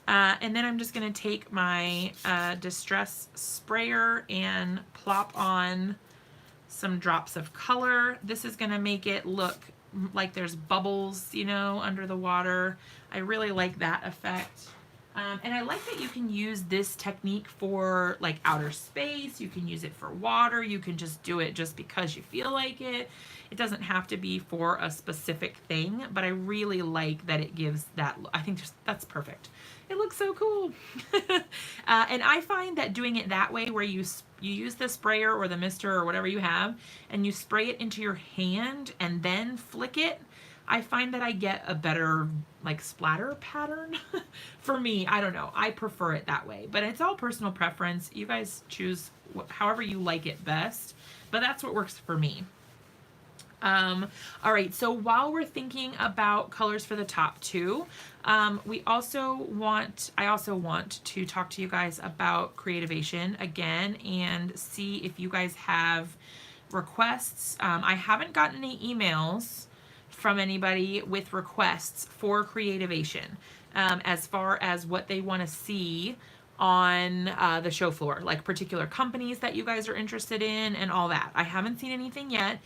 And then I'm just going to take my Distress sprayer and plop on some drops of color. This is going to make it look like there's bubbles, you know, under the water. I really like that effect. And I like that you can use this technique for like outer space. You can use it for water. You can just do it just because you feel like it. It doesn't have to be for a specific thing, but I really like that it gives that. I think that's perfect. It looks so cool. And I find that doing it that way, where you use the sprayer or the mister or whatever you have, and you spray it into your hand and then flick it, I find that I get a better like splatter pattern. For me, I don't know. I prefer it that way, but it's all personal preference. You guys choose however you like it best, but that's what works for me. All right, so while we're thinking about colors for the top too, I also want to talk to you guys about Creativation again and see if you guys have requests. I haven't gotten any emails from anybody with requests for Creativation as far as what they want to see on the show floor, like particular companies that you guys are interested in and all that. I haven't seen anything yet.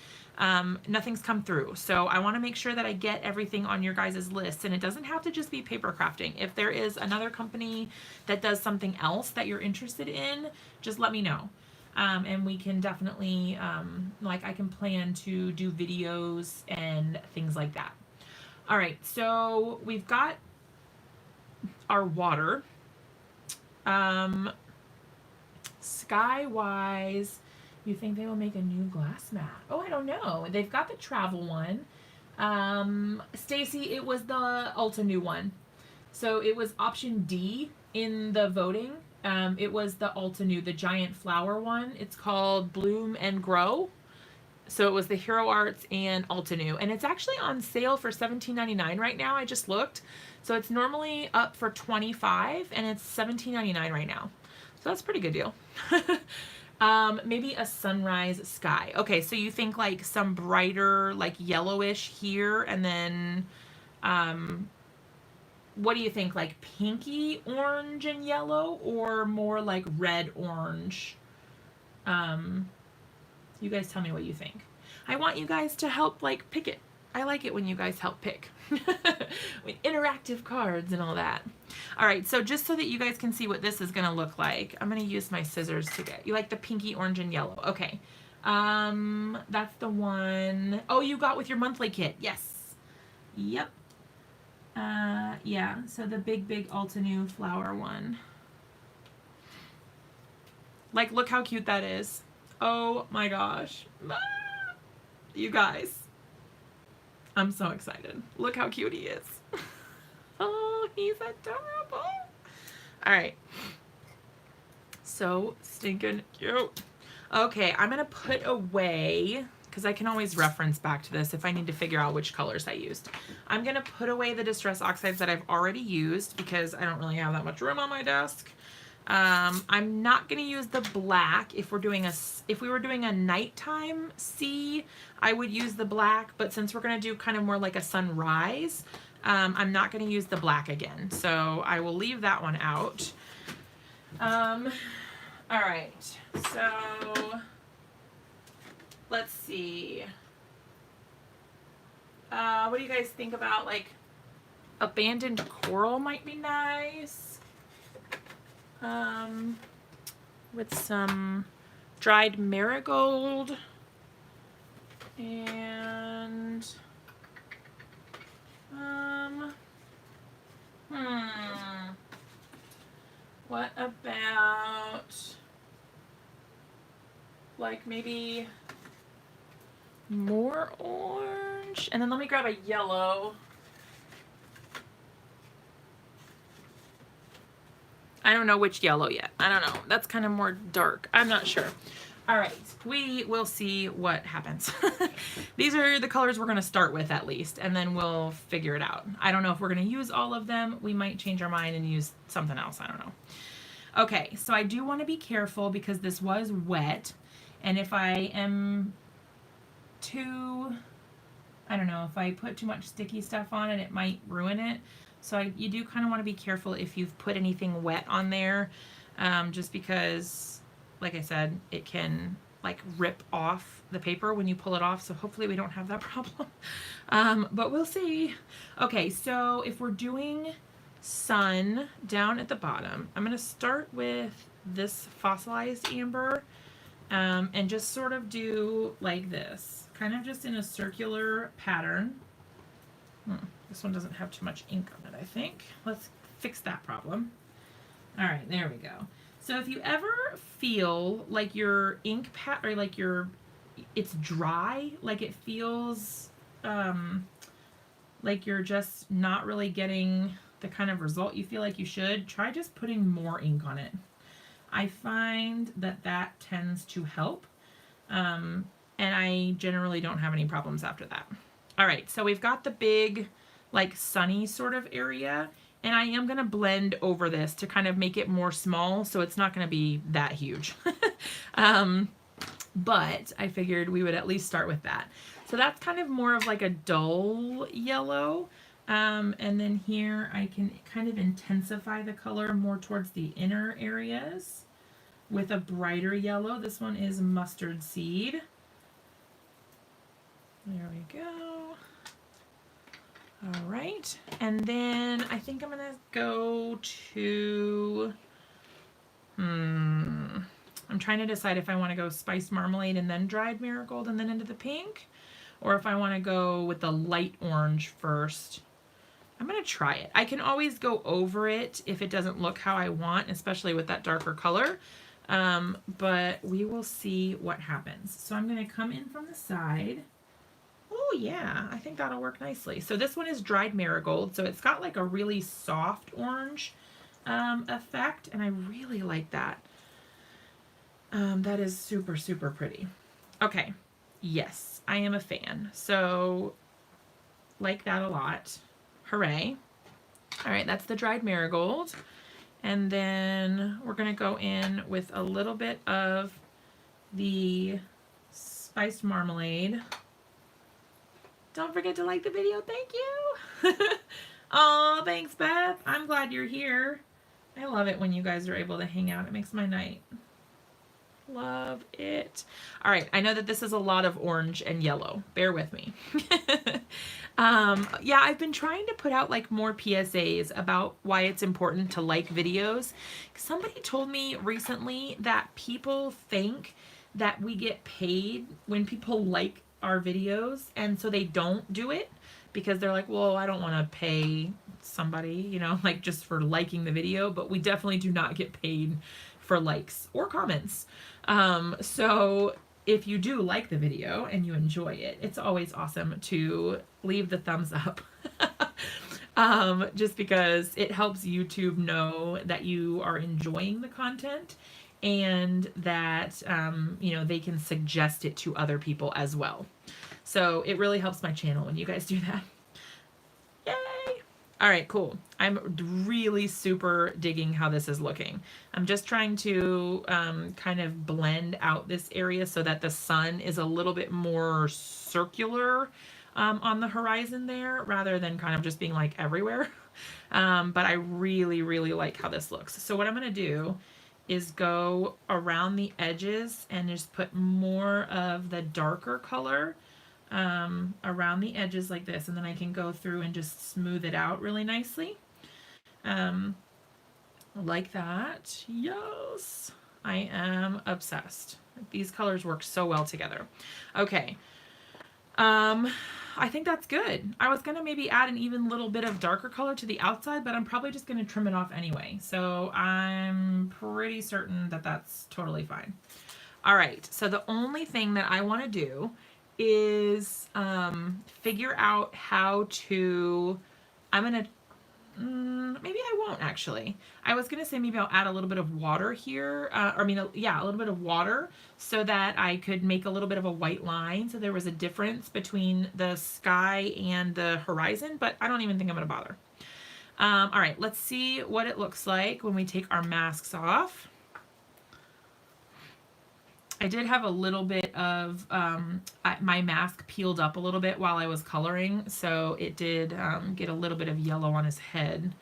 Nothing's come through. So I want to make sure that I get everything on your guys' list, and it doesn't have to just be paper crafting. If there is another company that does something else that you're interested in, just let me know. And we can definitely, I can plan to do videos and things like that. All right, so we've got our water. Sky-wise, you think they will make a new glass mat? Oh, I don't know. They've got the travel one. Stacy, it was the Ulta new one. So it was option D in the voting. It was the Ulta new, the giant flower one. It's called Bloom and Grow. So it was the Hero Arts and Ulta new. And it's actually on sale for $17.99 right now. I just looked. So it's normally up for $25 and it's $17.99 right now. So that's a pretty good deal. Maybe a sunrise sky. Okay, so you think like some brighter, like yellowish here, and then what do you think, like pinky orange and yellow, or more like red orange? You guys tell me what you think. I want you guys to help like pick it. I like it when you guys help pick. With interactive cards and all that. All right, so just so that you guys can see what this is gonna look like, I'm gonna use my scissors to get, you like the pinky, orange, and yellow. Okay, that's the one. Oh, you got with your monthly kit. Yes. Yep. Yeah, so the big Ulta new flower one. Like, look how cute that is. Oh my gosh. Ah! You guys. I'm so excited. Look how cute he is. Oh, he's adorable. All right. So stinking cute. Okay, I'm going to put away, because I can always reference back to this if I need to figure out which colors I used. I'm going to put away the Distress Oxides that I've already used because I don't really have that much room on my desk. I'm not going to use the black. If we were doing a nighttime sea, I would use the black, but since we're going to do kind of more like a sunrise, I'm not going to use the black again. So I will leave that one out. All right. So let's see. What do you guys think about, like, abandoned coral might be nice. With some dried marigold and what about like maybe more orange, and then let me grab a yellow. I don't know which yellow yet. I don't know. That's kind of more dark. I'm not sure. All right. We will see what happens. These are the colors we're going to start with at least, and then we'll figure it out. I don't know if we're going to use all of them. We might change our mind and use something else. I don't know. Okay. So I do want to be careful because this was wet. And if I am too, I don't know, if I put too much sticky stuff on it, it might ruin it. So you do kind of want to be careful if you've put anything wet on there, just because, like I said, it can like rip off the paper when you pull it off. So hopefully we don't have that problem, but we'll see. Okay, so if we're doing sun down at the bottom, I'm going to start with this fossilized amber and just sort of do like this, kind of just in a circular pattern. This one doesn't have too much ink on it, I think. Let's fix that problem. All right, there we go. So if you ever feel like your ink pad, or like it's dry, like it feels like you're just not really getting the kind of result you feel like you should, try just putting more ink on it. I find that that tends to help, and I generally don't have any problems after that. All right, so we've got the big, like sunny sort of area, and I am going to blend over this to kind of make it more small, so it's not going to be that huge. But I figured we would at least start with that. So that's kind of more of like a dull yellow, and then here I can kind of intensify the color more towards the inner areas with a brighter yellow. This one is mustard seed. There we go. All right, and then I think I'm gonna go to, I'm trying to decide if I want to go spiced marmalade and then dried marigold and then into the pink, or if I want to go with the light orange first I'm going to try it. I can always go over it if it doesn't look how I want, especially with that darker color. But we will see what happens. So I'm going to come in from the side. Oh yeah, I think that'll work nicely. So this one is dried marigold. So it's got like a really soft orange effect, and I really like that. That is super, super pretty. Okay, yes, I am a fan. So like that a lot. Hooray. All right, that's the dried marigold. And then we're going to go in with a little bit of the spiced marmalade. Don't forget to like the video. Thank you. Oh, thanks, Beth. I'm glad you're here. I love it when you guys are able to hang out. It makes my night. Love it. All right, I know that this is a lot of orange and yellow. Bear with me. Yeah, I've been trying to put out like more PSAs about why it's important to like videos. Somebody told me recently that people think that we get paid when people like our videos, and so they don't do it because they're like, well, I don't want to pay somebody, you know, like just for liking the video, but we definitely do not get paid for likes or comments. So if you do like the video and you enjoy it, it's always awesome to leave the thumbs up. Just because it helps YouTube know that you are enjoying the content and that, you know, they can suggest it to other people as well. So it really helps my channel when you guys do that. Yay! All right, cool. I'm really super digging how this is looking. I'm just trying to kind of blend out this area so that the sun is a little bit more circular on the horizon there rather than kind of just being like everywhere. But I really, really like how this looks. So what I'm going to do is go around the edges and just put more of the darker color around the edges like this, and then I can go through and just smooth it out really nicely. Like that. Yes, I am obsessed. These colors work so well together. Okay. I think that's good. I was gonna maybe add an even little bit of darker color to the outside, but I'm probably just gonna trim it off anyway. So I'm pretty certain that that's totally fine. All right, so the only thing that I want to do is figure out how to, I'm gonna, maybe I won't actually. I was gonna say maybe I'll add a little bit of water here, yeah, a little bit of water so that I could make a little bit of a white line so there was a difference between the sky and the horizon, but I don't even think I'm gonna bother. All right, let's see what it looks like when we take our masks off. I did have a little bit of my mask peeled up a little bit while I was coloring, so it did get a little bit of yellow on his head.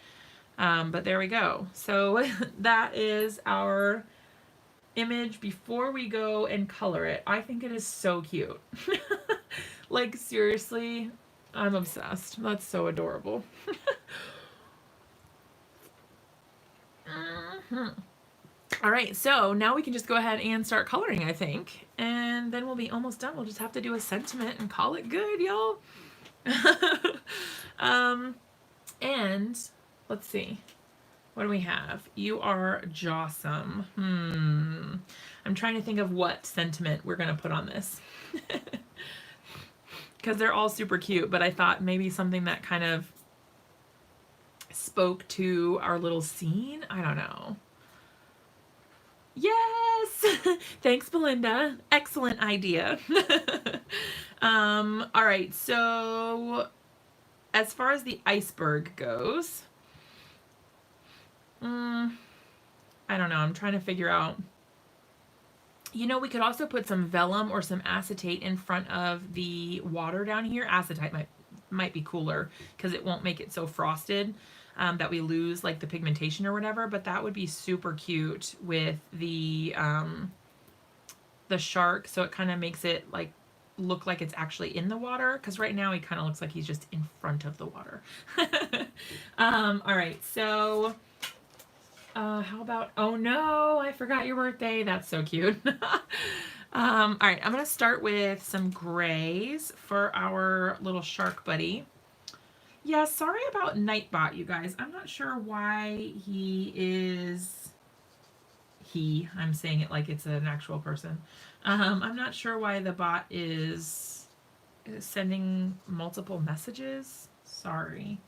But there we go. So that is our image before we go and color it. I think it is so cute. Like, seriously, I'm obsessed. That's so adorable. All right, so now we can just go ahead and start coloring, I think. And then we'll be almost done. We'll just have to do a sentiment and call it good, y'all. And let's see. What do we have? You are jawsome. I'm trying to think of what sentiment we're going to put on this. Because they're all super cute, but I thought maybe something that kind of spoke to our little scene. I don't know. Yes! Thanks, Belinda. Excellent idea. All right, so as far as the iceberg goes, I don't know. I'm trying to figure out. You know, we could also put some vellum or some acetate in front of the water down here. Acetate might be cooler because it won't make it so frosted. That we lose like the pigmentation or whatever, but that would be super cute with the shark, so it kind of makes it like look like it's actually in the water, because right now he kind of looks like he's just in front of the water. All right, so how about, oh no, I forgot your birthday. That's so cute. All right, I'm gonna start with some grays for our little shark buddy. Yeah, sorry about Nightbot, you guys. I'm not sure why I'm saying it like it's an actual person. I'm not sure why the bot is sending multiple messages. Sorry.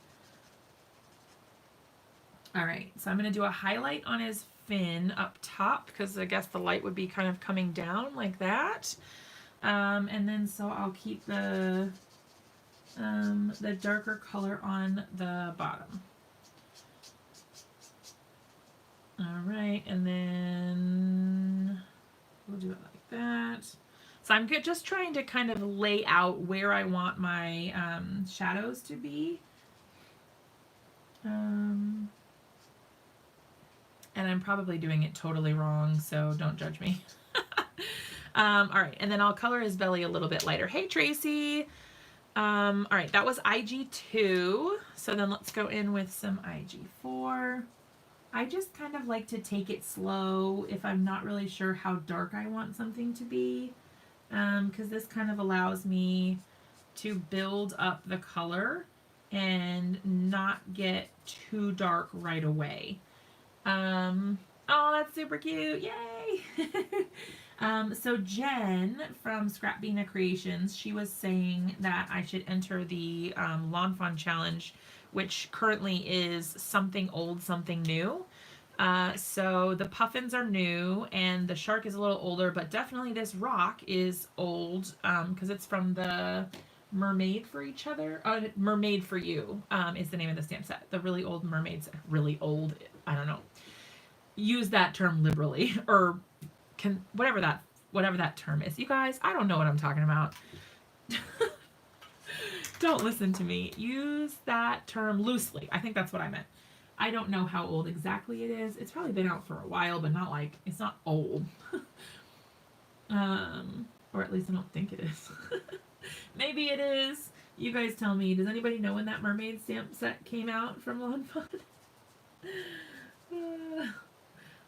All right, so I'm going to do a highlight on his fin up top because I guess the light would be kind of coming down like that. And then so I'll keep the darker color on the bottom. All right, and then we'll do it like that. So I'm just trying to kind of lay out where I want my shadows to be. And I'm probably doing it totally wrong, so don't judge me. All right, and then I'll color his belly a little bit lighter. Hey, Tracy. All right, that was IG2. So then let's go in with some IG4. I just kind of like to take it slow if I'm not really sure how dark I want something to be, because this kind of allows me to build up the color and not get too dark right away. Oh, that's super cute. Yay! So Jen from Scrapbina Creations, she was saying that I should enter the Lawn Fawn Challenge, which currently is something old, something new. So the puffins are new and the shark is a little older, but definitely this rock is old because it's from the Mermaid for Each Other. Mermaid for You is the name of the stamp set. The really old mermaids, really old, I don't know. Use that term liberally, or whatever that term is. You guys, I don't know what I'm talking about. Don't listen to me. Use that term loosely. I think that's what I meant. I don't know how old exactly it is. It's probably been out for a while, but not like, it's not old. Or at least I don't think it is. Maybe it is. You guys tell me. Does anybody know when that Mermaid stamp set came out from Lawn Fawn?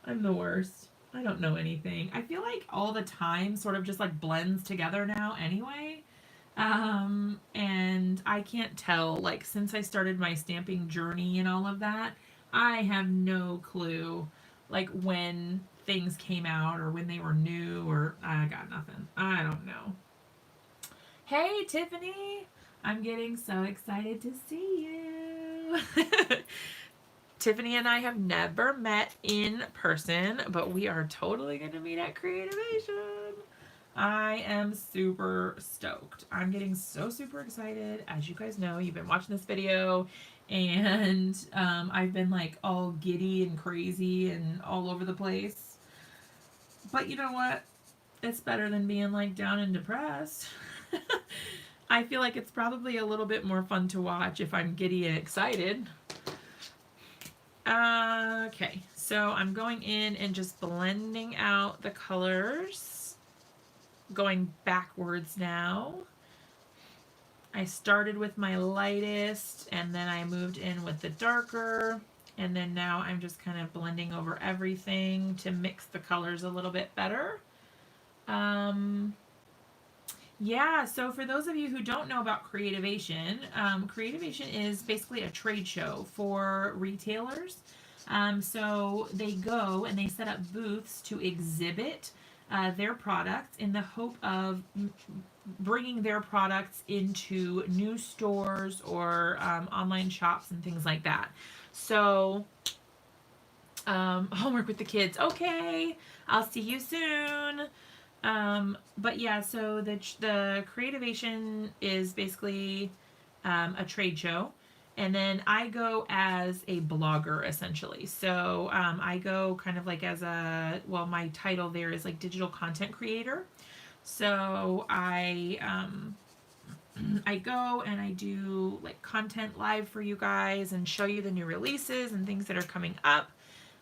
I'm the worst. I don't know anything. I feel like all the time sort of just like blends together now anyway. And I can't tell, like, since I started my stamping journey and all of that, I have no clue, like, when things came out or when they were new, or I got nothing. I don't know. Hey, Tiffany! I'm getting so excited to see you. Tiffany and I have never met in person, but we are totally going to meet at Creativation. I am super stoked. I'm getting so super excited. As you guys know, you've been watching this video, and I've been like all giddy and crazy and all over the place. But you know what? It's better than being like down and depressed. I feel like it's probably a little bit more fun to watch if I'm giddy and excited. Okay, so I'm going in and just blending out the colors. Going backwards now. I started with my lightest and then I moved in with the darker, and then now I'm just kind of blending over everything to mix the colors a little bit better. Yeah, so for those of you who don't know about Creativation, Creativation is basically a trade show for retailers. So they go and they set up booths to exhibit their products in the hope of bringing their products into new stores or online shops and things like that. So homework with the kids. Okay, I'll see you soon. But yeah, so the Creativation is basically a trade show. And then I go as a blogger, essentially. So I go kind of like as well, my title there is like digital content creator. So I go and I do like content live for you guys and show you the new releases and things that are coming up.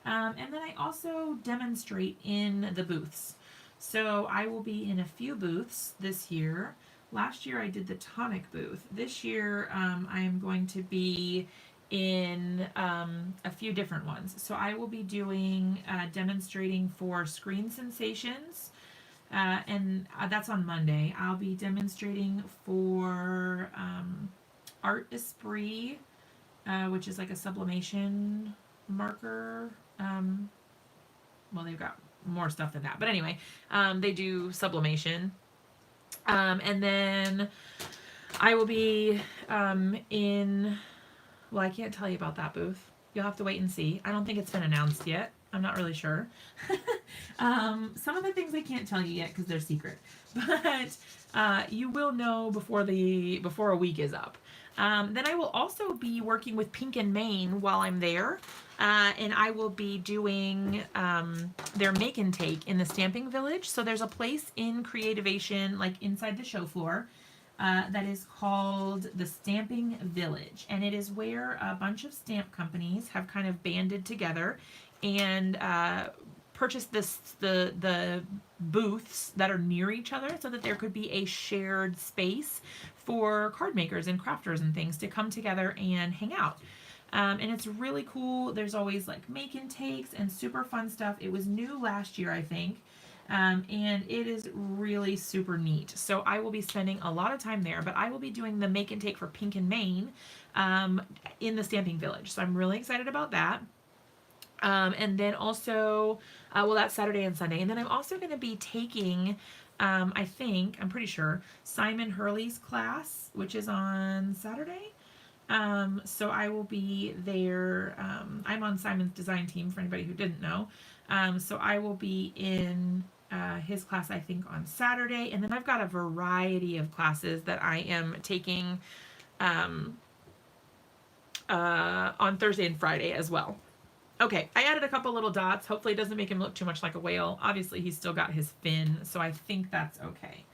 And then I also demonstrate in the booths. So I will be in a few booths this year. Last year I did the tonic booth. This year I am going to be in a few different ones. So I will be doing demonstrating for Screen Sensations, and that's on Monday. I'll be demonstrating for Art Esprit, which is like a sublimation marker. Well, they've got more stuff than that. But anyway, they do sublimation. And then I will be in, well, I can't tell you about that booth. You'll have to wait and see. I don't think it's been announced yet. I'm not really sure. Some of the things I can't tell you yet because they're secret. But you will know before a week is up. Then I will also be working with Pink and Main while I'm there. And I will be doing their make and take in the Stamping Village. So there's a place in Creativation, like inside the show floor, that is called the Stamping Village. And it is where a bunch of stamp companies have kind of banded together and purchased the booths that are near each other so that there could be a shared space for card makers and crafters and things to come together and hang out. And it's really cool. There's always like make and takes and super fun stuff. It was new last year, I think. And it is really super neat. So I will be spending a lot of time there, but I will be doing the make and take for Pink and Main in the Stamping Village. So I'm really excited about that. And then also, well, that's Saturday and Sunday. And then I'm also going to be taking, I'm pretty sure, Simon Hurley's class, which is on Saturday. So I will be there. I'm on Simon's design team for anybody who didn't know. So I will be in his class, I think, on Saturday. And then I've got a variety of classes that I am taking on Thursday and Friday as well. Okay, I added a couple little dots. Hopefully it doesn't make him look too much like a whale. Obviously, he's still got his fin, so I think that's okay.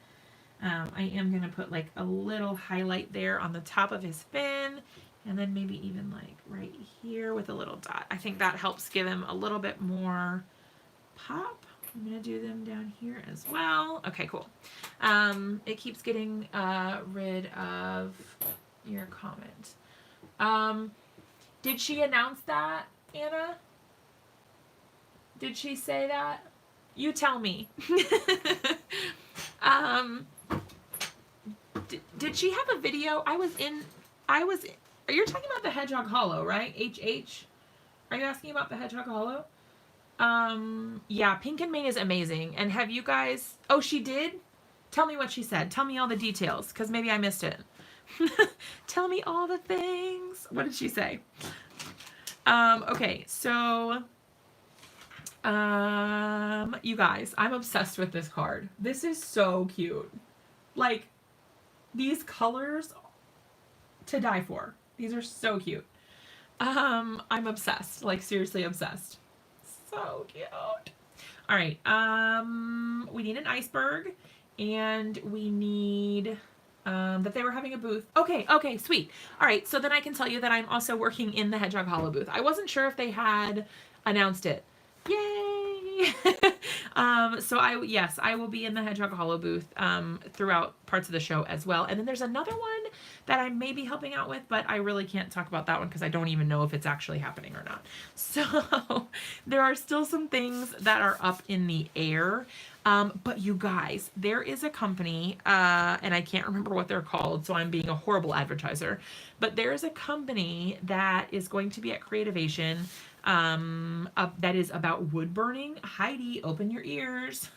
I am going to put like a little highlight there on the top of his fin, and then maybe even like right here with a little dot. I think that helps give him a little bit more pop. I'm going to do them down here as well. Okay, cool. It keeps getting rid of your comment. Did she announce that, Anna? Did she say that? You tell me. Did she have a video? You're talking about the Hedgehog Hollow, right? HH? Are you asking about the Hedgehog Hollow? Yeah, Pink and Main is amazing. And have you guys, oh, she did? Tell me what she said. Tell me all the details, because maybe I missed it. Tell me all the things. What did she say? Okay, so, you guys, I'm obsessed with this card. This is so cute. Like, these colors to die for. These are so cute. I'm obsessed, like seriously obsessed. So cute. All right, we need an iceberg, and we need that they were having a booth. Okay, sweet. All right, so then I can tell you that I'm also working in the Hedgehog Hollow booth. I wasn't sure if they had announced it. Yay! So I will be in the Hedgehog Hollow booth throughout parts of the show as well. And then there's another one that I may be helping out with, but I really can't talk about that one because I don't even know if it's actually happening or not. So there are still some things that are up in the air. But you guys, there is a company, and I can't remember what they're called, so I'm being a horrible advertiser, but there is a company that is going to be at Creativation that is about wood burning. Heidi, open your ears.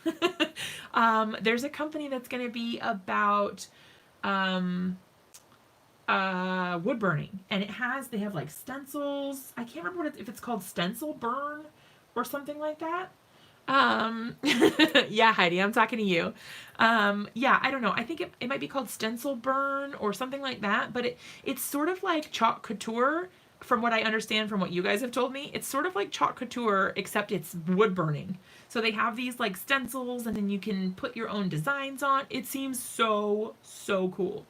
There's a company that's going to be about wood burning, and they have like stencils. I can't remember if it's called Stencil Burn or something like that. Yeah, Heidi, I'm talking to you. Yeah, I don't know. I think it might be called Stencil Burn or something like that, but it's sort of like Chalk Couture, from what I understand from what you guys have told me. It's sort of like Chalk Couture, except it's wood burning. So they have these like stencils, and then you can put your own designs on. It seems so, so cool.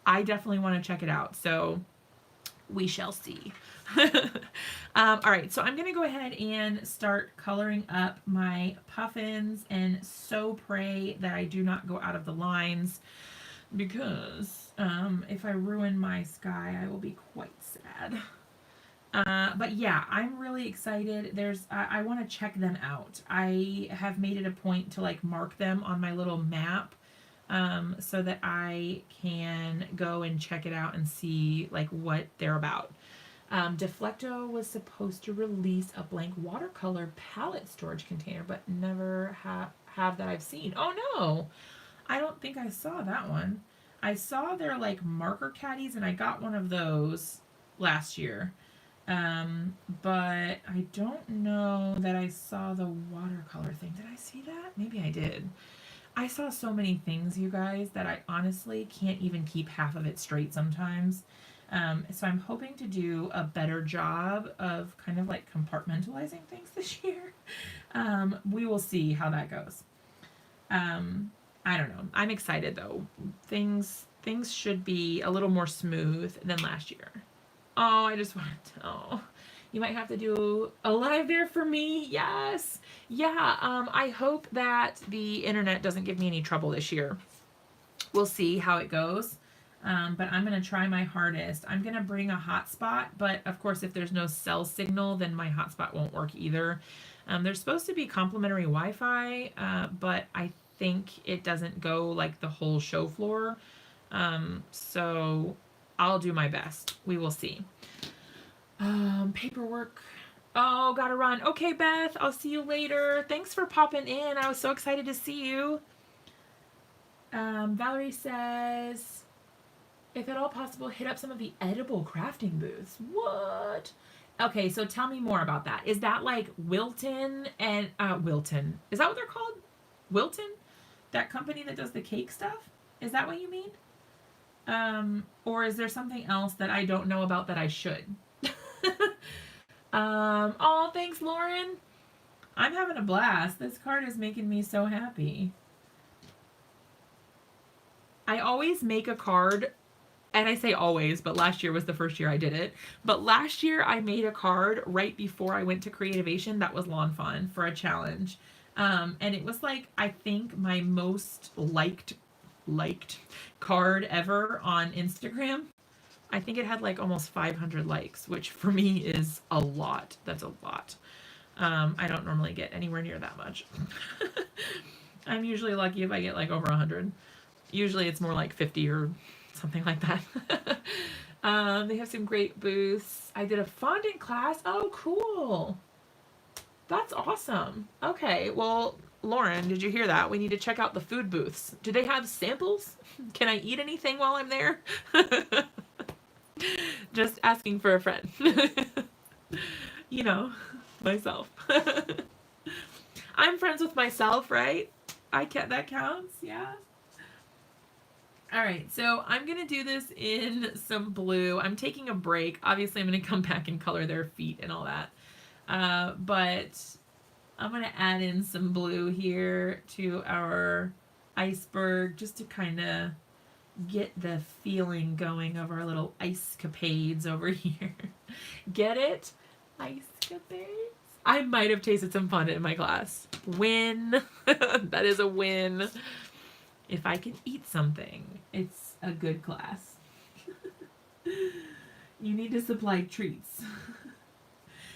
I definitely want to check it out. So we shall see. All right, so I'm going to go ahead and start coloring up my puffins, and so pray that I do not go out of the lines, because if I ruin my sky, I will be quite sad. But yeah, I'm really excited. I want to check them out. I have made it a point to like mark them on my little map so that I can go and check it out and see like what they're about. Deflecto was supposed to release a blank watercolor palette storage container, but never have that I've seen. Oh no, I don't think I saw that one. I saw their like marker caddies, and I got one of those last year. But I don't know that I saw the watercolor thing. Did I see that? Maybe I did. I saw so many things, you guys, that I honestly can't even keep half of it straight sometimes. So I'm hoping to do a better job of kind of like compartmentalizing things this year. We will see how that goes. I don't know. I'm excited though. Things should be a little more smooth than last year. Oh, I just want to. Oh, you might have to do a live there for me. Yes. Yeah. I hope that the internet doesn't give me any trouble this year. We'll see how it goes. But I'm going to try my hardest. I'm going to bring a hotspot, but of course, if there's no cell signal, then my hotspot won't work either. There's supposed to be complimentary Wi-Fi, but I think it doesn't go like the whole show floor. So I'll do my best. We will see. Paperwork. Oh, gotta run. Okay, Beth, I'll see you later. Thanks for popping in. I was so excited to see you. Valerie says, if at all possible, hit up some of the edible crafting booths. What? Okay, so tell me more about that. Is that like Wilton and Wilton? Is that what they're called? Wilton? That company that does the cake stuff? Is that what you mean? Or is there something else that I don't know about that I should? Oh, thanks, Lauren. I'm having a blast. This card is making me so happy. I always make a card, and I say always, but last year was the first year I did it. But last year I made a card right before I went to Creativation that was lawn fun for a challenge. And it was like, I think my most liked card ever on Instagram. I think it had like almost 500 likes, which for me is a lot. That's a lot. I don't normally get anywhere near that much. I'm usually lucky if I get like over 100. Usually it's more like 50 or something like that. They have some great booths. I did a fondant class. Oh, cool. That's awesome. Okay, well, Lauren, did you hear that? We need to check out the food booths. Do they have samples? Can I eat anything while I'm there? Just asking for a friend. You know, myself. I'm friends with myself, right? That counts, yeah. All right, so I'm going to do this in some blue. I'm taking a break. Obviously, I'm going to come back and color their feet and all that. But I'm going to add in some blue here to our iceberg just to kind of get the feeling going of our little ice capades over here. Get it? Ice capades? I might have tasted some fondant in my class. Win. That is a win. If I can eat something, it's a good class. You need to supply treats.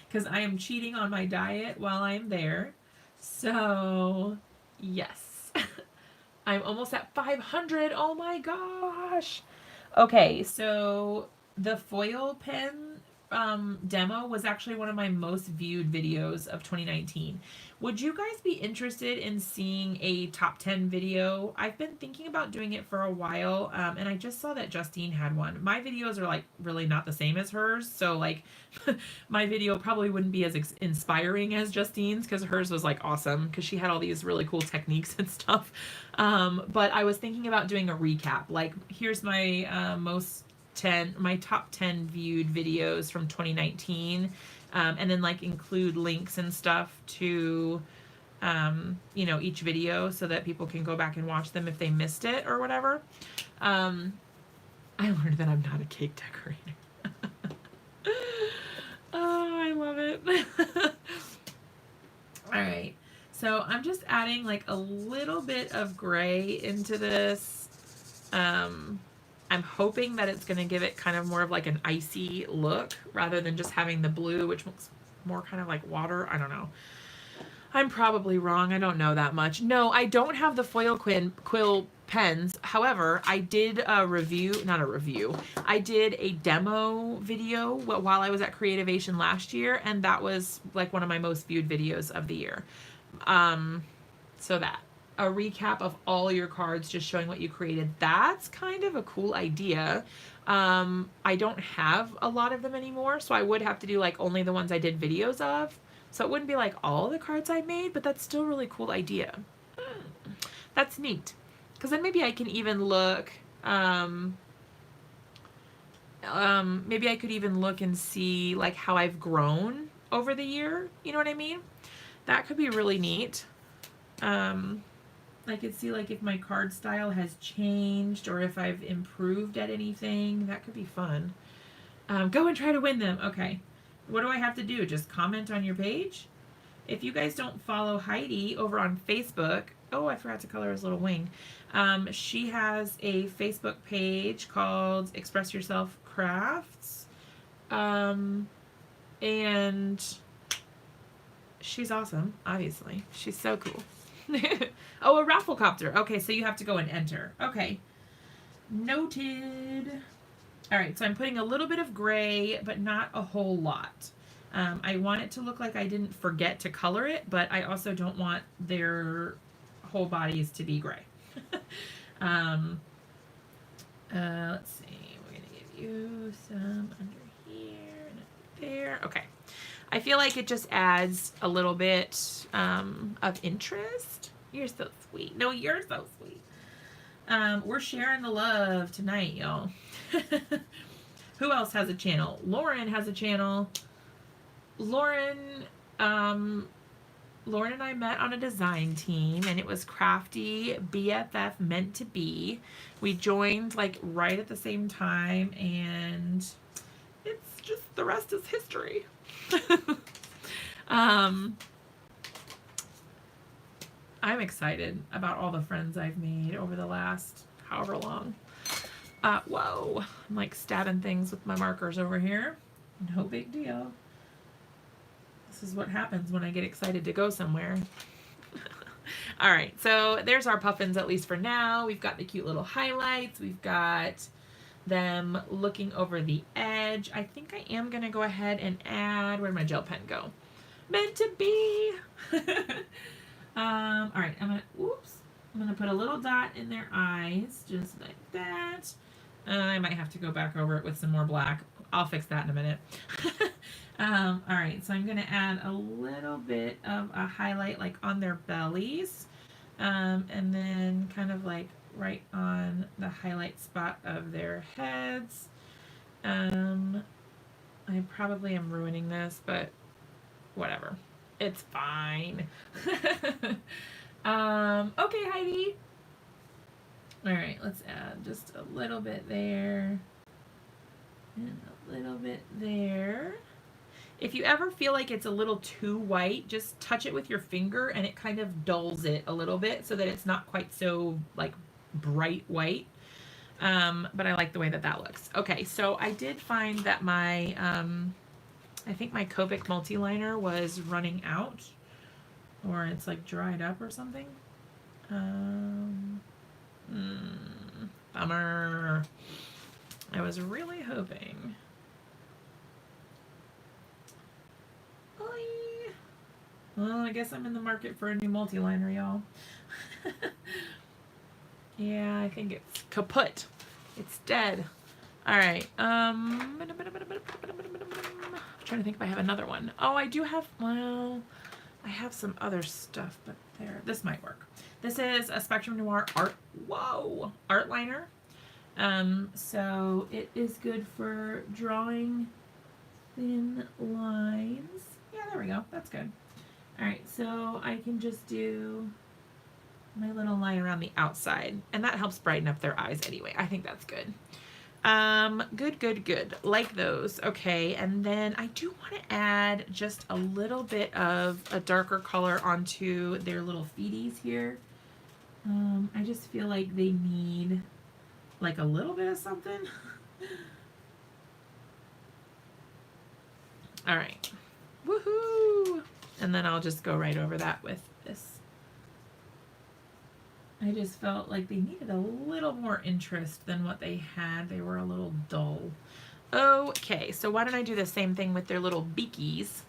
Because I am cheating on my diet while I'm there. So, yes. I'm almost at 500. Oh my gosh. Okay, so the foil pen demo was actually one of my most viewed videos of 2019. Would you guys be interested in seeing a top 10 video? I've been thinking about doing it for a while, and I just saw that Justine had one. My videos are like really not the same as hers, so like my video probably wouldn't be as inspiring as Justine's because hers was like awesome because she had all these really cool techniques and stuff. But I was thinking about doing a recap. Like, here's my my top 10 viewed videos from 2019, and then like include links and stuff to you know, each video so that people can go back and watch them if they missed it or whatever. I learned that I'm not a cake decorator. Oh, I love it. All right, so I'm just adding like a little bit of gray into this. I'm hoping that it's going to give it kind of more of like an icy look rather than just having the blue, which looks more kind of like water. I don't know. I'm probably wrong. I don't know that much. No, I don't have the foil quill pens. However, I did a review, not a review, I did a demo video while I was at Creativation last year, and that was like one of my most viewed videos of the year. So that, a recap of all your cards, just showing what you created. That's kind of a cool idea. I don't have a lot of them anymore, so I would have to do like only the ones I did videos of. So it wouldn't be like all the cards I made, but that's still a really cool idea. That's neat. Because then maybe I can even look, maybe I could even look and see like how I've grown over the year. You know what I mean? That could be really neat. I could see like if my card style has changed or if I've improved at anything. That could be fun. Go and try to win them. Okay. What do I have to do? Just comment on your page? If you guys don't follow Heidi over on Facebook, oh, I forgot to color his little wing. She has a Facebook page called Express Yourself Crafts. And she's awesome, obviously. She's so cool. Oh, a Rafflecopter. Okay, so you have to go and enter. Okay. Noted. All right, so I'm putting a little bit of gray, but not a whole lot. I want it to look like I didn't forget to color it, but I also don't want their whole bodies to be gray. Let's see. We're going to give you some under here and under there. Okay. I feel like it just adds a little bit of interest. You're so sweet. No, you're so sweet. We're sharing the love tonight, y'all. Who else has a channel? Lauren has a channel. Lauren and I met on a design team, and it was Crafty BFF Meant to Be. We joined like right at the same time, and it's just, the rest is history. I'm excited about all the friends I've made over the last however long. Whoa, I'm like stabbing things with my markers over here. No big deal. This is what happens when I get excited to go somewhere. All right, so there's our puffins, at least for now. We've got the cute little highlights. We've got them looking over the edge. I think I am going to go ahead and add, where'd my gel pen go? Meant to be. All right, I'm going to put a little dot in their eyes, just like that. I might have to go back over it with some more black. I'll fix that in a minute. All right, so I'm going to add a little bit of a highlight like on their bellies, and then kind of like right on the highlight spot of their heads. I probably am ruining this, but whatever. It's fine. Okay, Heidi. All right, let's add just a little bit there and a little bit there. If you ever feel like it's a little too white, just touch it with your finger and it kind of dulls it a little bit so that it's not quite so like bright white. But I like the way that that looks. Okay, so I did find that my, I think my Copic multi-liner was running out, or it's like dried up or something. Bummer. I was really hoping. Well, I guess I'm in the market for a new multi-liner, y'all. Yeah, I think it's kaput. It's dead. All right. I'm trying to think if I have another one. Oh, I do have, well, I have some other stuff, but there, this might work. This is a Spectrum Noir art liner. So it is good for drawing thin lines. Yeah, there we go. That's good. All right, so I can just do my little line around the outside, and that helps brighten up their eyes anyway. I think that's good. Good. Like those. Okay, and then I do want to add just a little bit of a darker color onto their little feeties here. I just feel like they need like a little bit of something. All right. Woohoo! And then I'll just go right over that with this. I just felt like they needed a little more interest than what they had. They were a little dull. Okay, so why don't I do the same thing with their little beakies?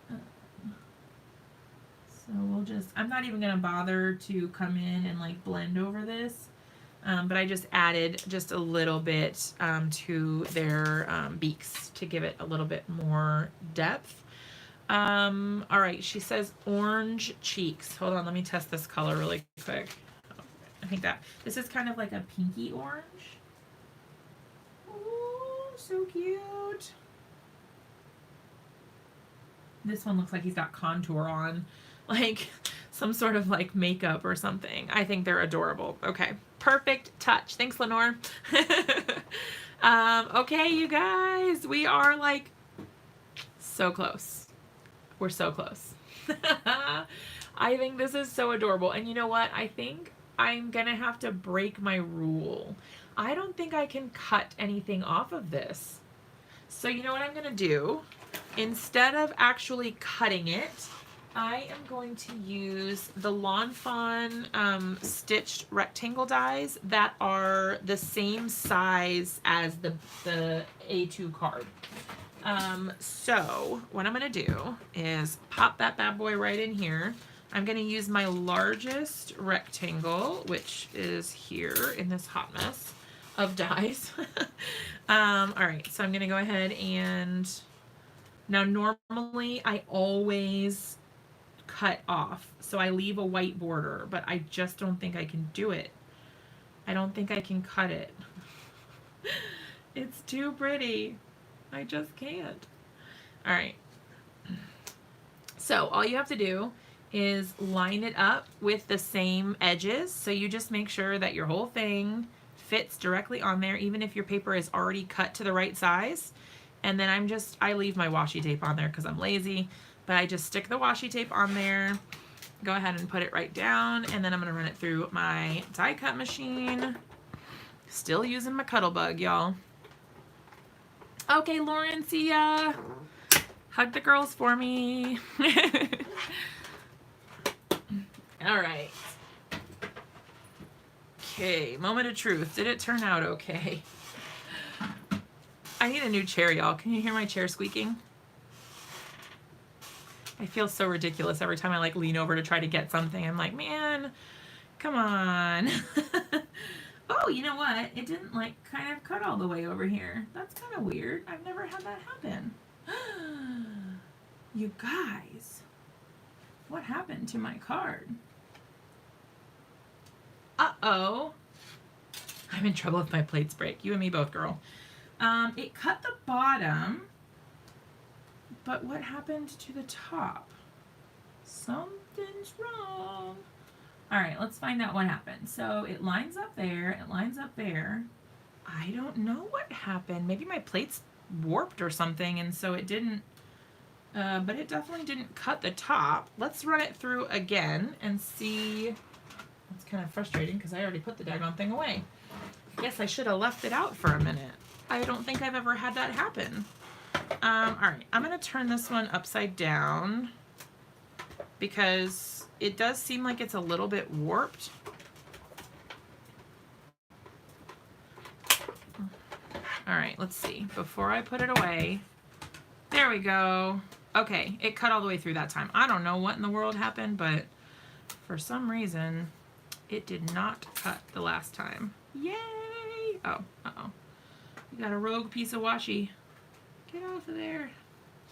So we'll just, I'm not even going to bother to come in and like blend over this. But I just added just a little bit to their beaks to give it a little bit more depth. All right, she says orange cheeks. Hold on, let me test this color really quick. I think that this is kind of like a pinky orange. Oh, so cute. This one looks like he's got contour on, like some sort of like makeup or something. I think they're adorable. Okay, perfect touch. Thanks, Lenore. Okay, you guys, we are like so close. We're so close. I think this is so adorable. And you know what? I think I'm gonna have to break my rule. I don't think I can cut anything off of this. So you know what I'm gonna do? Instead of actually cutting it, I am going to use the Lawn Fawn stitched rectangle dies that are the same size as the A2 card. So what I'm going to do is pop that bad boy right in here. I'm going to use my largest rectangle, which is here in this hot mess of dies. All right, so I'm going to go ahead and now normally I always cut off, so I leave a white border, but I just don't think I can do it. I don't think I can cut it. It's too pretty. I just can't. All right. So all you have to do is line it up with the same edges. So you just make sure that your whole thing fits directly on there, even if your paper is already cut to the right size. And then I leave my washi tape on there because I'm lazy, but I just stick the washi tape on there, go ahead and put it right down, and then I'm gonna run it through my die cut machine. Still using my Cuttlebug, y'all. Okay, Lauren, see ya. Hug the girls for me. All right. Okay, moment of truth. Did it turn out okay? I need a new chair, y'all. Can you hear my chair squeaking? I feel so ridiculous every time I like lean over to try to get something. I'm like, man, come on. Oh, you know what? It didn't like kind of cut all the way over here. That's kind of weird. I've never had that happen. You guys, what happened to my card? Uh-oh. I'm in trouble if my plates break. You and me both, girl. It cut the bottom, but what happened to the top? Something's wrong. All right, let's find out what happened. So it lines up there, it lines up there. I don't know what happened. Maybe my plate's warped or something, and so it didn't, but it definitely didn't cut the top. Let's run it through again and see. It's kind of frustrating because I already put the daggone thing away. I guess I should have left it out for a minute. I don't think I've ever had that happen. All right, I'm gonna turn this one upside down because it does seem like it's a little bit warped. All right, let's see. Before I put it away, there we go. Okay, it cut all the way through that time. I don't know what in the world happened, but for some reason, it did not cut the last time. Yay! Oh, uh-oh. You got a rogue piece of washi. Get off of there.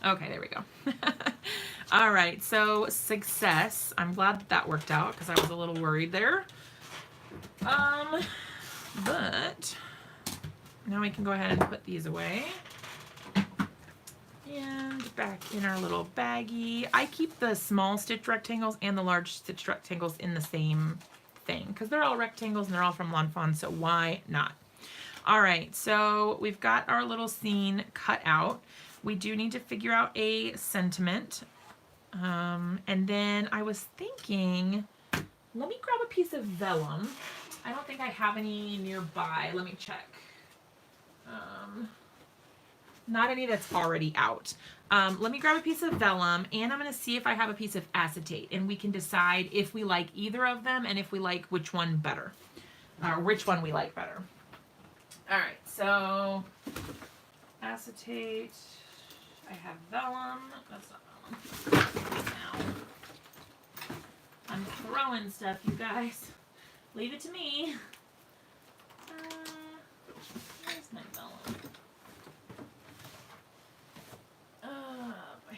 Okay, there we go. All right, so success. I'm glad that that worked out because I was a little worried there. But now we can go ahead and put these away. And back in our little baggie. I keep the small stitch rectangles and the large stitch rectangles in the same thing because they're all rectangles and they're all from Lawn Fawn, so why not? All right, so we've got our little scene cut out. We do need to figure out a sentiment. And then I was thinking, let me grab a piece of vellum. I don't think I have any nearby. Let me check. not any that's already out. Let me grab a piece of vellum, and I'm going to see if I have a piece of acetate, and we can decide if we like either of them and if we like which one better, or which one we like better. All right, so acetate. I have vellum. That's not vellum. Now, I'm throwing stuff, you guys. Leave it to me. Where's my vellum? Boy.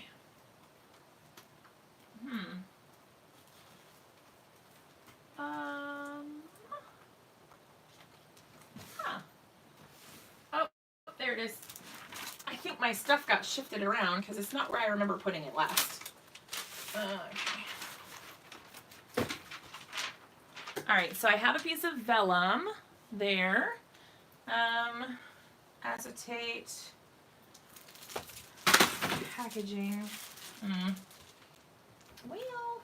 Huh. Oh, there it is. I think my stuff got shifted around because it's not where I remember putting it last. Okay. All right, so I have a piece of vellum there. Acetate. Packaging. Well,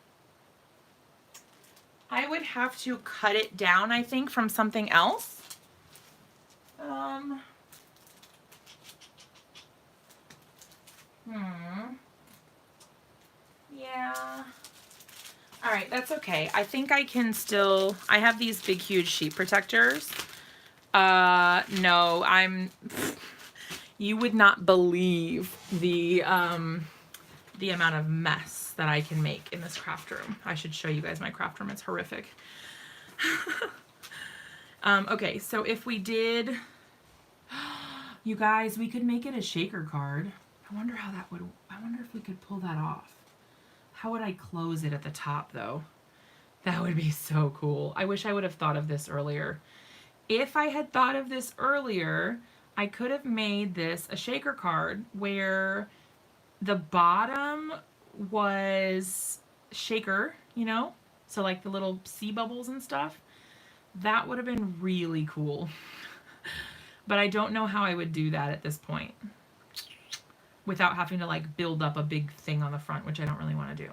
I would have to cut it down, I think, from something else. Yeah. All right, that's okay. I think I can still, I have these big, huge sheet protectors. No, you would not believe the amount of mess that I can make in this craft room. I should show you guys my craft room. It's horrific. Okay, so if we did, you guys, we could make it a shaker card. I wonder how that would, I wonder if we could pull that off. How would I close it at the top though? That would be so cool. I wish I would have thought of this earlier. If I had thought of this earlier, I could have made this a shaker card where the bottom was shaker, you know? So like the little sea bubbles and stuff. That would have been really cool. But I don't know how I would do that at this point without having to like build up a big thing on the front, which I don't really want to do.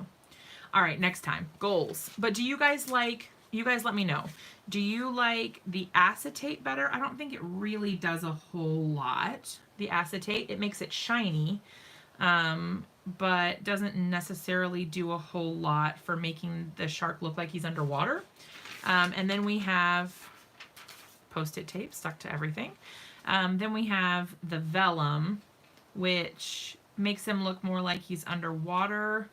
All right, next time, goals. But do you guys like, you guys let me know. Do you like the acetate better? I don't think it really does a whole lot, the acetate. It makes it shiny, but doesn't necessarily do a whole lot for making the shark look like he's underwater. And then we have Post-it tape stuck to everything. Then we have the vellum, which makes him look more like he's underwater,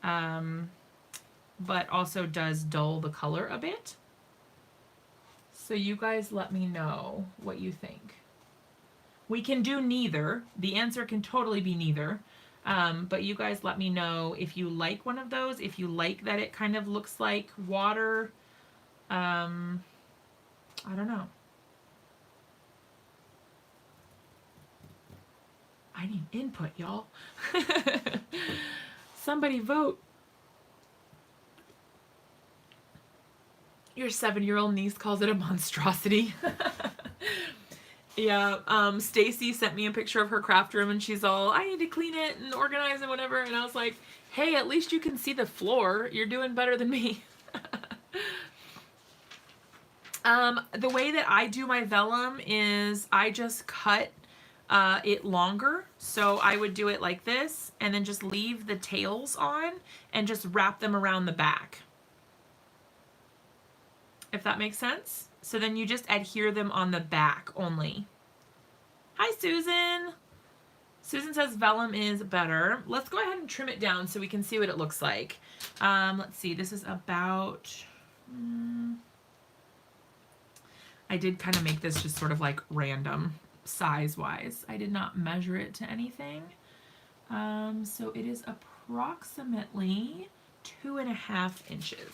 but also does dull the color a bit. So you guys let me know what you think. We can do neither. The answer can totally be neither. But you guys let me know if you like one of those, if you like that it kind of looks like water. I don't know. I need input, y'all. Somebody vote. Your 7-year-old niece calls it a monstrosity. Yeah, Stacy sent me a picture of her craft room and she's all, I need to clean it and organize it, whatever. And I was like, hey, at least you can see the floor. You're doing better than me. The way that I do my vellum is I just cut it longer. So I would do it like this and then just leave the tails on and just wrap them around the back. If that makes sense. So then you just adhere them on the back only. Hi, Susan. Susan says vellum is better. Let's go ahead and trim it down so we can see what it looks like. Let's see, this is about, I did kind of make this just sort of like random size-wise. I did not measure it to anything. So it is approximately 2.5 inches.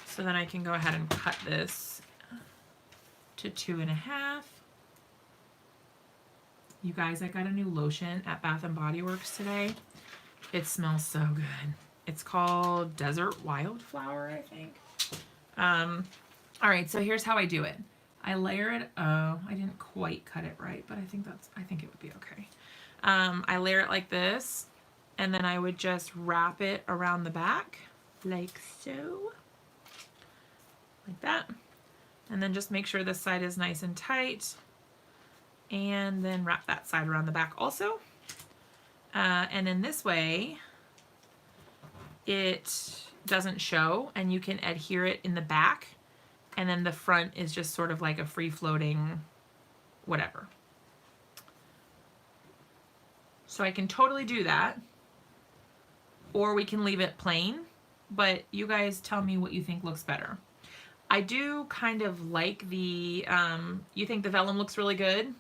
So then I can go ahead and cut this to 2.5. You guys, I got a new lotion at Bath & Body Works today. It smells so good. It's called Desert Wildflower, I think. All right, so here's how I do it. I layer it. Oh, I didn't quite cut it right, but I think it would be okay. I layer it like this, and then I would just wrap it around the back, like so. Like that. And then just make sure this side is nice and tight. And then wrap that side around the back also. And then this way, it doesn't show, and you can adhere it in the back, and then the front is just sort of like a free-floating whatever. So I can totally do that, or we can leave it plain, but you guys tell me what you think looks better. I do kind of like the, you think the vellum looks really good?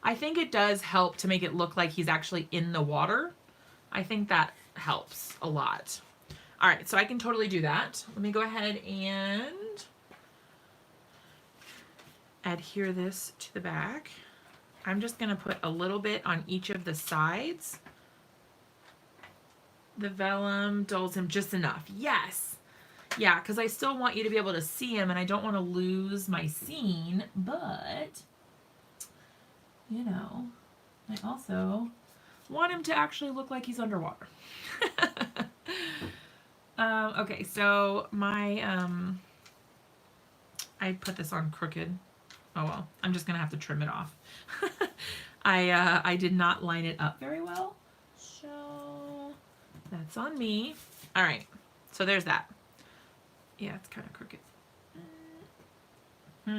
I think it does help to make it look like he's actually in the water. I think that helps a lot. All right, so I can totally do that. Let me go ahead and adhere this to the back. I'm just gonna put a little bit on each of the sides. The vellum dulls him just enough. Yes. Yeah, because I still want you to be able to see him, and I don't want to lose my scene, but, you know, I also want him to actually look like he's underwater. Okay, so my, I put this on crooked. Oh well, I'm just gonna have to trim it off. I did not line it up very well, so that's on me. All right, so there's that. Yeah, it's kind of crooked. What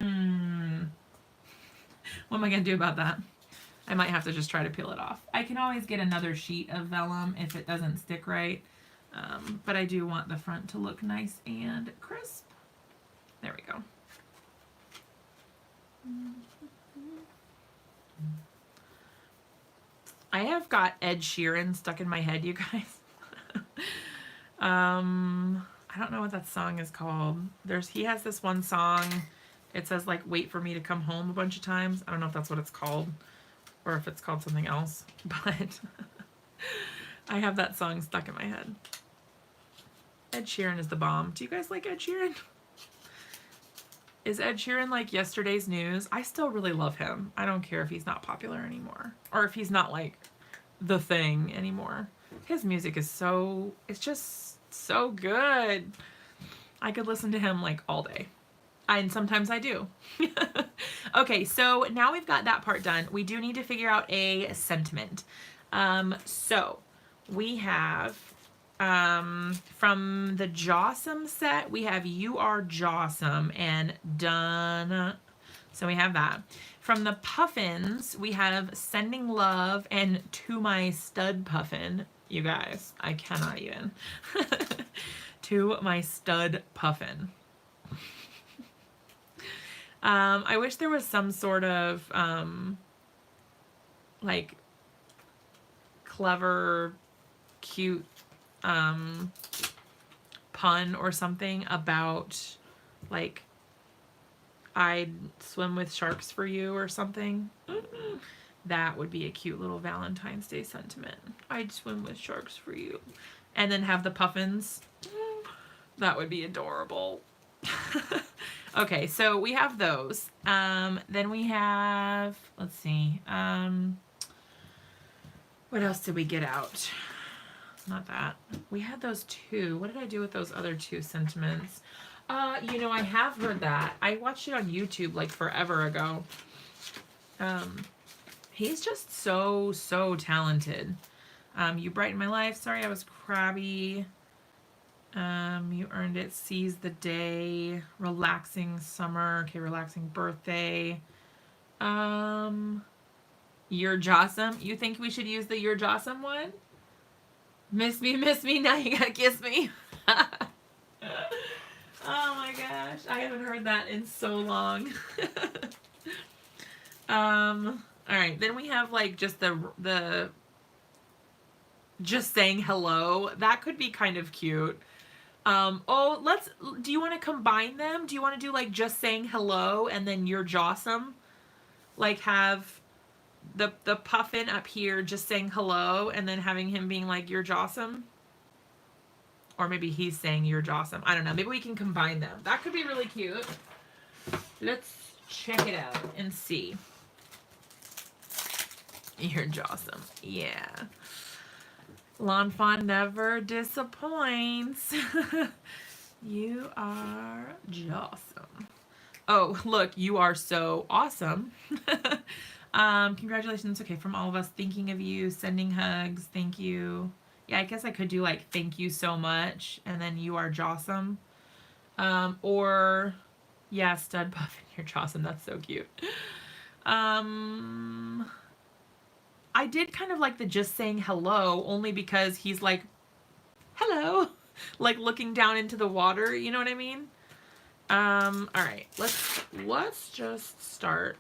am I gonna do about that? I might have to just try to peel it off. I can always get another sheet of vellum if it doesn't stick right, but I do want the front to look nice and crisp. There we go. I have got Ed Sheeran stuck in my head, you guys. I don't know what that song is called. He has this one song. It says like "Wait for me to come home" a bunch of times. I don't know if that's what it's called or if it's called something else, but I have that song stuck in my head. Ed Sheeran is the bomb. Do you guys like Ed Sheeran? Is Ed Sheeran like yesterday's news? I still really love him. I don't care if he's not popular anymore or if he's not like the thing anymore. His music is so, it's just so good. I could listen to him like all day. And sometimes I do. Okay, so now we've got that part done. We do need to figure out a sentiment. So we have, from the Jawsome set, we have "You Are Jawsome" and "Duh-nuh." So we have that. From the Puffins, we have "Sending Love" and "To My Stud Puffin." You guys, I cannot even. To my stud Puffin. I wish there was some sort of like clever, cute pun or something about like "I'd swim with sharks for you" or something. That would be a cute little Valentine's Day sentiment. "I'd swim with sharks for you." And then have the Puffins. That would be adorable. Okay, so we have those. Then we have, let's see. What else did we get out? Not that. We had those two. What did I do with those other two sentiments? You know, I have heard that. I watched it on YouTube like forever ago. He's just so, so talented. "You brighten my life." Sorry, I was crabby. "You earned it." "Seize the day." "Relaxing summer." Okay, "Relaxing birthday." "You're Jawsome." You think we should use the "You're Jawsome" one? Miss me, now you gotta kiss me. Oh my gosh, I haven't heard that in so long. All right, then we have like just the just saying hello. That could be kind of cute. Do you want to combine them? Do you want to do like just saying hello and then "You're Jawsome"? Like have the Puffin up here just saying hello and then having him being like "You're Jawsome"? Or maybe he's saying "You're Jawsome." I don't know. Maybe we can combine them. That could be really cute. Let's check it out and see. "You're Jawsome." Yeah. Lawn Fawn never disappoints. "You are Jawsome." Oh, look, you are so awesome. Congratulations. Okay, from all of us, thinking of you, sending hugs, thank you. Yeah, I guess I could do like thank you so much, and then you are jawsome. Or yeah, stud Puffin, you're jawsome. That's so cute. I did kind of like the just saying hello, only because he's like, hello, like looking down into the water. You know what I mean? All right, let's just start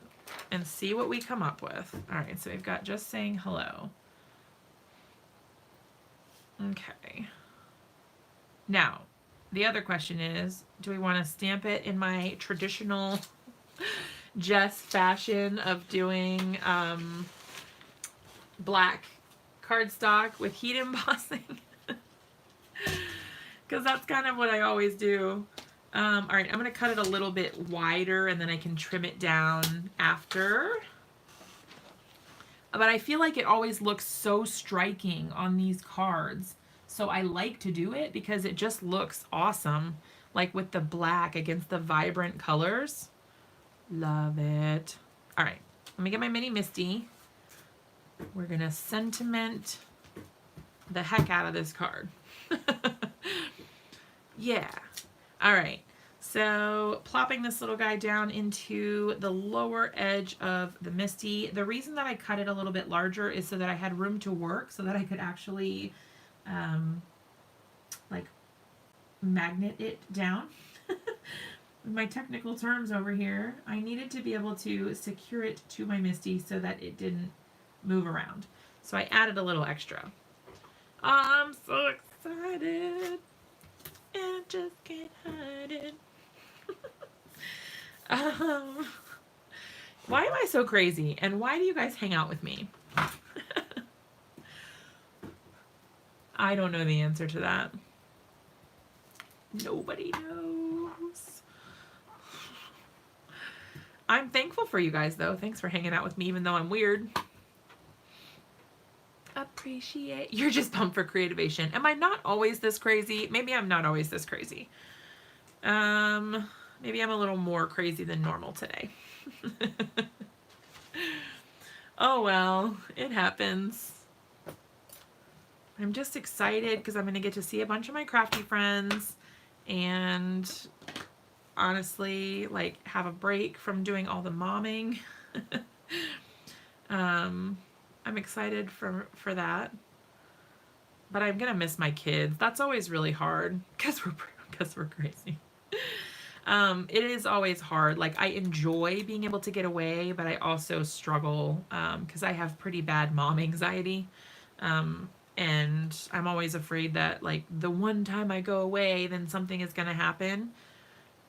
and see what we come up with. All right, so we've got just saying hello. Okay. Now, the other question is, do we want to stamp it in my traditional Jess fashion of doing black cardstock with heat embossing? Because that's kind of what I always do. All right, I'm going to cut it a little bit wider and then I can trim it down after. But I feel like it always looks so striking on these cards. So I like to do it because it just looks awesome. Like with the black against the vibrant colors. Love it. All right, let me get my mini Misty. We're going to sentiment the heck out of this card. Yeah. All right. So plopping this little guy down into the lower edge of the Misty. The reason that I cut it a little bit larger is so that I had room to work, so that I could actually like magnet it down. My technical terms over here. I needed to be able to secure it to my Misty so that it didn't move around. So I added a little extra. I'm so excited. I just can't hide it. Why am I so crazy? And why do you guys hang out with me? I don't know the answer to that. Nobody knows. I'm thankful for you guys, though. Thanks for hanging out with me, even though I'm weird. Appreciate. You're just pumped for Creativation. Am I not always this crazy? Maybe I'm not always this crazy. Maybe I'm a little more crazy than normal today. Oh well, it happens. I'm just excited because I'm going to get to see a bunch of my crafty friends and honestly, like, have a break from doing all the momming. I'm excited for that. But I'm going to miss my kids. That's always really hard because we're crazy. It is always hard. Like, I enjoy being able to get away, but I also struggle because I have pretty bad mom anxiety. And I'm always afraid that, like, the one time I go away, then something is going to happen.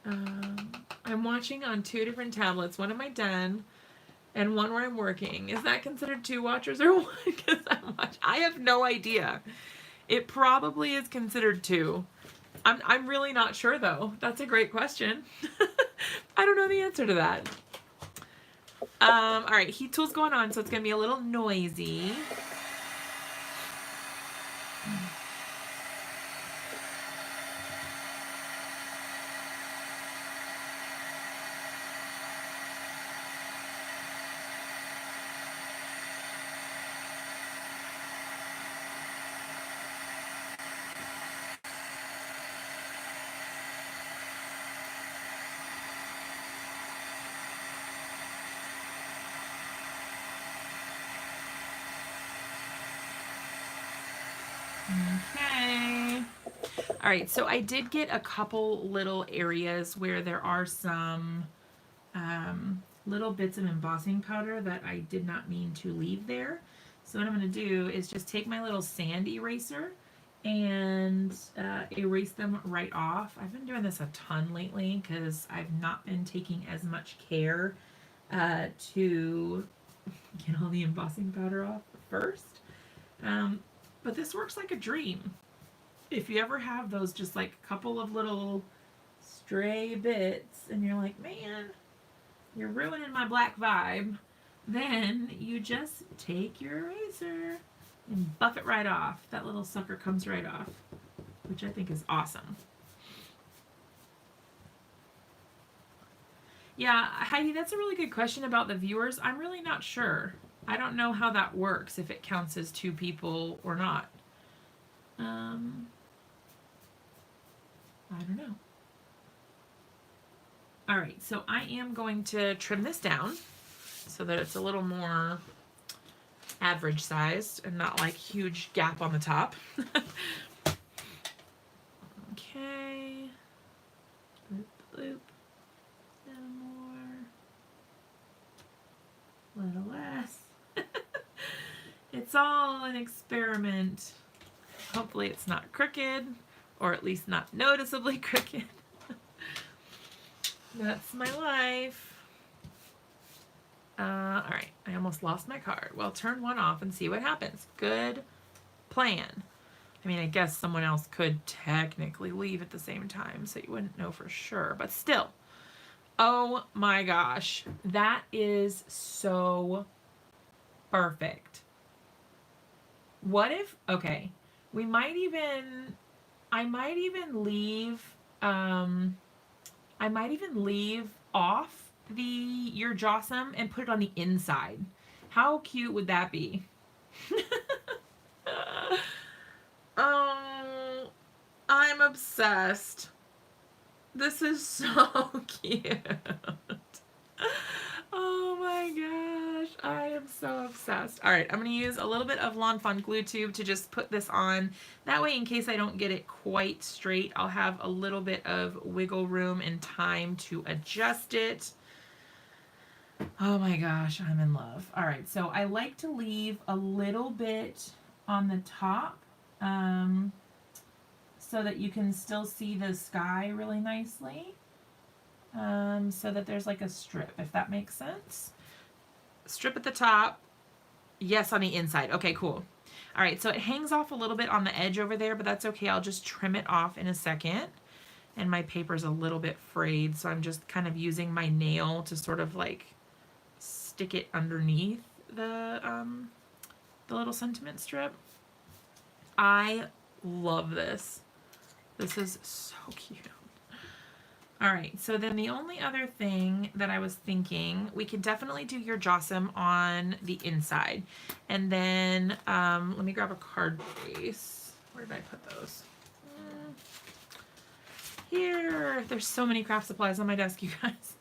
I'm watching on 2 different tablets. One am I done, and one where I'm working. Is that considered 2 watchers or 1? Because I have no idea. It probably is considered 2. I'm really not sure, though. That's a great question. I don't know the answer to that. All right, heat tool's going on, so it's going to be a little noisy. Okay. All right, so I did get a couple little areas where there are some little bits of embossing powder that I did not mean to leave there. So what I'm going to do is just take my little sand eraser and erase them right off. I've been doing this a ton lately because I've not been taking as much care to get all the embossing powder off first. But this works like a dream. If you ever have those just like couple of little stray bits and you're like, man, you're ruining my black vibe, then you just take your eraser and buff it right off. That little sucker comes right off, which I think is awesome. Yeah, Heidi, that's a really good question about the viewers. I'm really not sure. I don't know how that works, if it counts as 2 people or not. I don't know. All right, so I am going to trim this down so that it's a little more average sized and not like huge gap on the top. Okay. Bloop, bloop. A little more. A little less. It's all an experiment. Hopefully it's not crooked, or at least not noticeably crooked. That's my life. All right, I almost lost my card. Well, turn one off and see what happens. Good plan. I mean, I guess someone else could technically leave at the same time, so you wouldn't know for sure, but still. Oh my gosh, that is so perfect. What if, okay, I might even leave, I might even leave off your Jossum and put it on the inside. How cute would that be? Oh, I'm obsessed. This is so cute. Oh my gosh, I am so obsessed. All right, I'm gonna use a little bit of Lawn Fawn glue tube to just put this on. That way, in case I don't get it quite straight, I'll have a little bit of wiggle room and time to adjust it. Oh my gosh, I'm in love. All right, so I like to leave a little bit on the top so that you can still see the sky really nicely. So that there's like a strip, if that makes sense. Strip at the top. Yes, on the inside. Okay, cool. All right, so it hangs off a little bit on the edge over there, but that's okay. I'll just trim it off in a second. And my paper's a little bit frayed, so I'm just kind of using my nail to sort of like stick it underneath the little sentiment strip. I love this. This is so cute. All right, so then the only other thing that I was thinking, we can definitely do your Jossum on the inside. And then, let me grab a card base. Where did I put those? Here. There's so many craft supplies on my desk, you guys.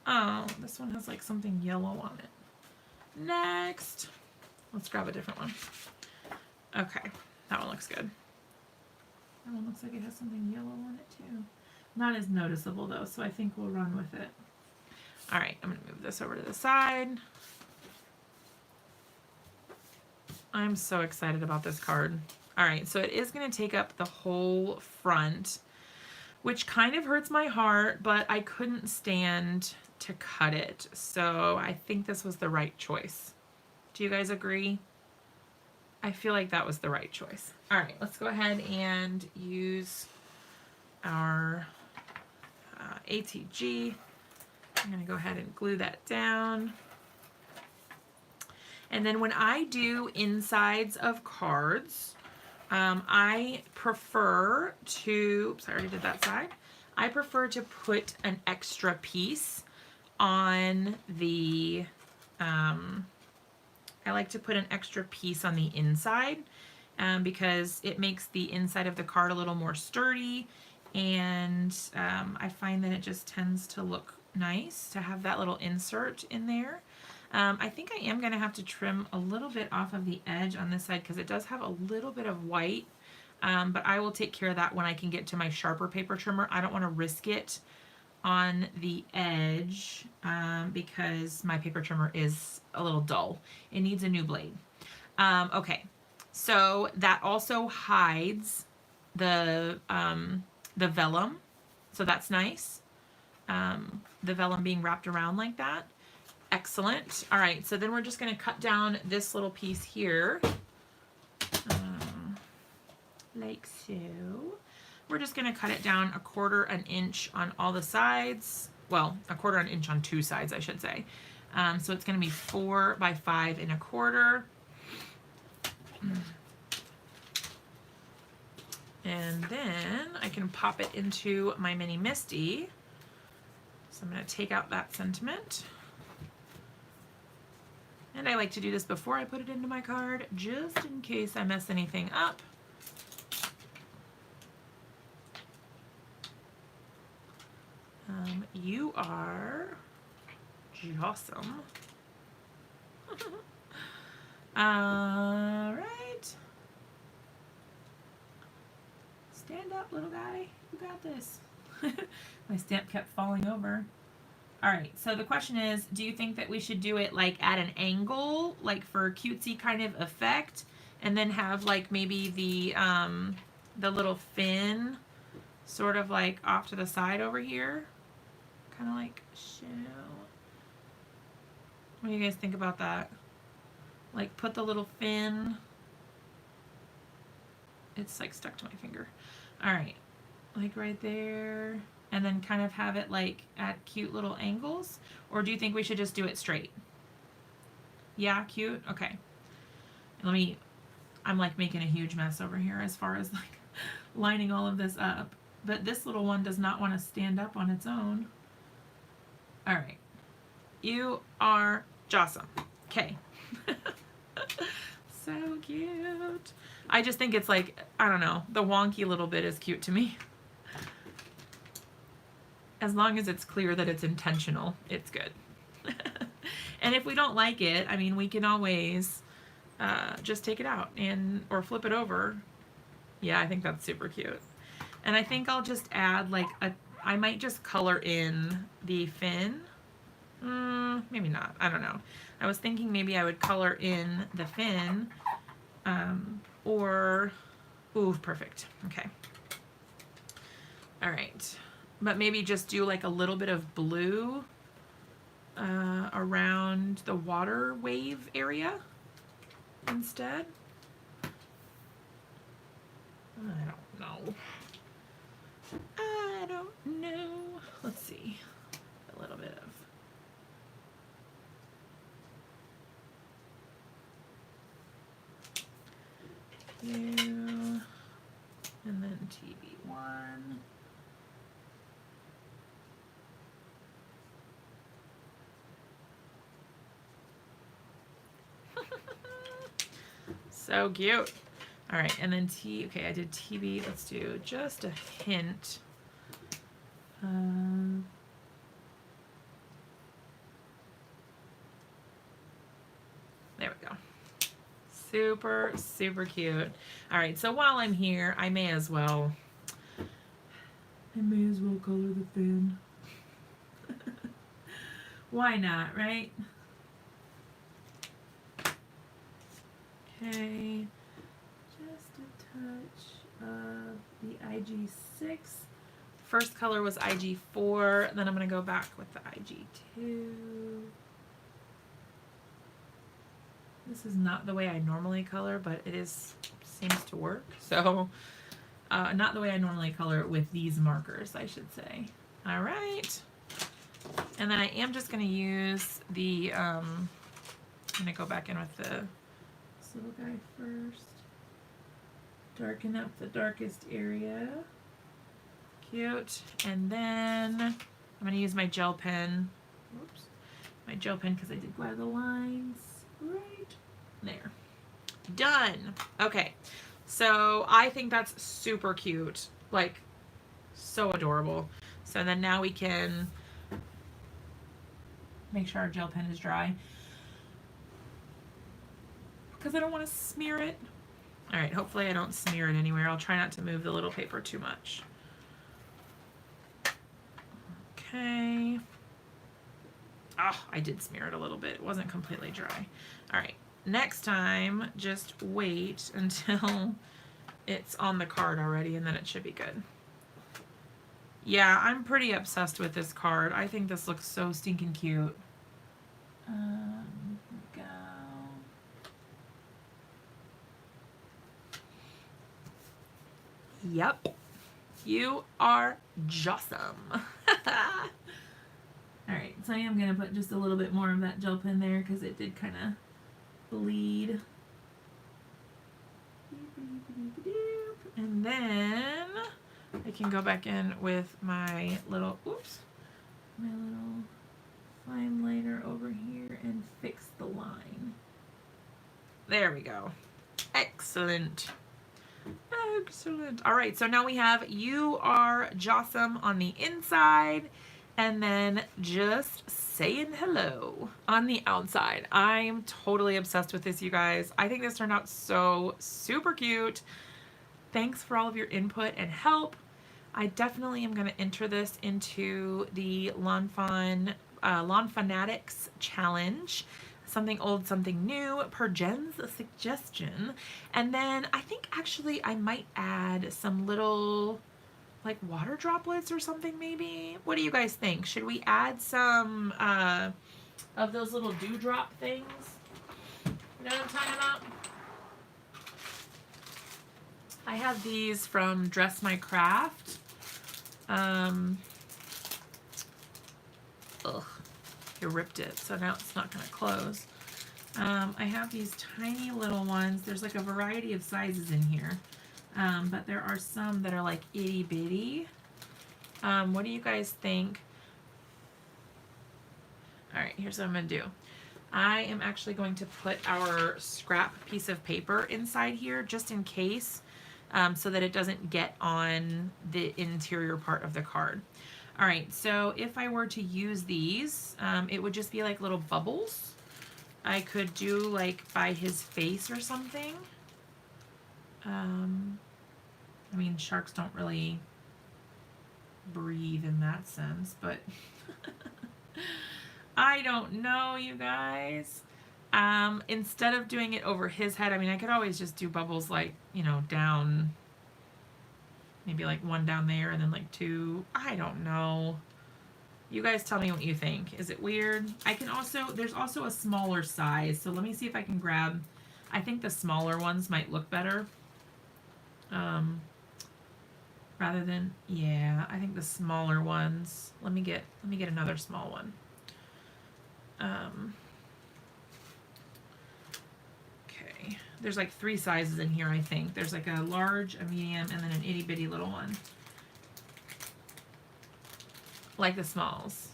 Oh, this one has like something yellow on it. Next. Let's grab a different one. Okay, that one looks good. That one looks like it has something yellow on it too. Not as noticeable though, so I think we'll run with it. All right, I'm gonna move this over to the side. I'm so excited about this card. All right, so it is gonna take up the whole front, which kind of hurts my heart, but I couldn't stand to cut it. So I think this was the right choice. Do you guys agree? I feel like that was the right choice. All right, let's go ahead and use our ATG. I'm going to go ahead and glue that down. And then when I do insides of cards, I prefer to, oops, I already did that side. I prefer to put an extra piece on the, I like to put an extra piece on the inside because it makes the inside of the card a little more sturdy, and I find that it just tends to look nice to have that little insert in there. I think I am going to have to trim a little bit off of the edge on this side because it does have a little bit of white, but I will take care of that when I can get to my sharper paper trimmer. I don't want to risk it on the edge because my paper trimmer is a little dull. It needs a new blade. Okay, so that also hides the vellum, so that's nice. The vellum being wrapped around like that. Excellent. All right, so then we're just going to cut down this little piece here, like so. We're just going to cut it down 1/4 inch on all the sides. Well, 1/4 inch on 2 sides, I should say. So it's going to be 4 by 5 1/4. And then I can pop it into my mini Misty. So So I'm going to take out that sentiment. And I like to do this before I put it into my card, just in case I mess anything up. You are awesome. All right. Stand up, little guy. You got this. My stamp kept falling over. All right, so the question is, do you think that we should do it like at an angle, like for cutesy kind of effect, and then have like maybe the little fin sort of like off to the side over here? Kind of like shell. What do you guys think about that? Like put the little fin. It's like stuck to my finger. All right, like right there. And then kind of have it like at cute little angles? Or do you think we should just do it straight? Yeah, cute? Okay. I'm like making a huge mess over here as far as like lining all of this up. But this little one does not want to stand up on its own. All right. You are awesome. Okay. So cute. I just think it's like, I don't know, the wonky little bit is cute to me. As long as it's clear that it's intentional, it's good. And if we don't like it, I mean, we can always just take it out or flip it over. Yeah, I think that's super cute. And I think I'll just add like I might just color in the fin. Maybe not, I don't know. I was thinking maybe I would color in the fin ooh, perfect, okay. All right. But maybe just do like a little bit of blue around the water wave area instead. I don't know. Let's see. A little bit of. You. And then TB1. So cute. All right, and then okay, I did TB. Let's do just a hint. There we go. Super, super cute. All right, so while I'm here, I may as well color the fin. Why not, right? Okay, just a touch of the IG6. First color was IG4, then I'm going to go back with the IG2. This is not the way I normally color, but it seems to work. So, not the way I normally color with these markers, I should say. All right. And then I am just going to use the, I'm going to go back in with this little guy first. Darken up the darkest area. Cute. And then I'm going to use my gel pen. Whoops. My gel pen because I did go out of the lines. Right there. Done. Okay. So I think that's super cute. Like, so adorable. So then now we can make sure our gel pen is dry, because I don't want to smear it. All right, hopefully I don't smear it anywhere. I'll try not to move the little paper too much. Okay. Oh, I did smear it a little bit. It wasn't completely dry. All right, next time, just wait until it's on the card already, and then it should be good. Yeah, I'm pretty obsessed with this card. I think this looks so stinking cute. Go. Yep. You are awesome. Alright, so I am going to put just a little bit more of that gel pen there because it did kind of bleed. And then I can go back in with my little, oops, my little fine liner over here and fix the line. There we go. Excellent. Excellent. All right, so now we have You Are Jossum on the inside, and then Just Saying Hello on the outside. I'm totally obsessed with this, you guys. I think this turned out so super cute. Thanks for all of your input and help. I definitely am going to enter this into the Lawn Fanatics Challenge. Something old, something new, per Jen's suggestion. And then I think actually I might add some little like water droplets or something maybe. What do you guys think? Should we add some of those little dewdrop things? You know what I'm talking about? I have these from Dress My Craft. Ugh, you ripped it, so now it's not going to close. I have these tiny little ones. There's like a variety of sizes in here, but there are some that are like itty bitty. What do you guys think? All right, here's what I'm going to do. I am actually going to put our scrap piece of paper inside here just in case, so that it doesn't get on the interior part of the card. All right, so if I were to use these, it would just be like little bubbles. I could do like by his face or something. I mean, sharks don't really breathe in that sense, but I don't know, you guys. Instead of doing it over his head, I mean, I could always just do bubbles like, you know, down, maybe like one down there and then like two. I don't know. You guys tell me what you think. Is it weird? I can also, there's also a smaller size. So let me see if I can grab, I think the smaller ones might look better. Rather than, yeah, I think the smaller ones. Let me get another small one. Okay, there's like 3 sizes in here, I think. There's like a large, a medium, and then an itty bitty little one. Like the smalls.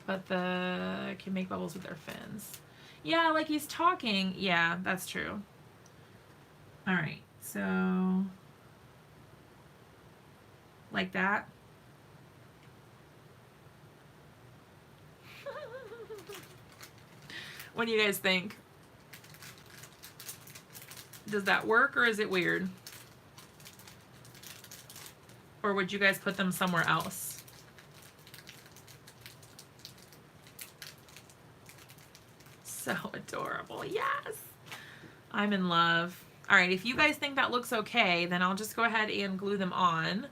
But the can make bubbles with their fins. Yeah, like he's talking. Yeah, that's true. All right, so like that. What do you guys think? Does that work or is it weird? Or would you guys put them somewhere else? So adorable. Yes. I'm in love. All right, if you guys think that looks okay, then I'll just go ahead and glue them on.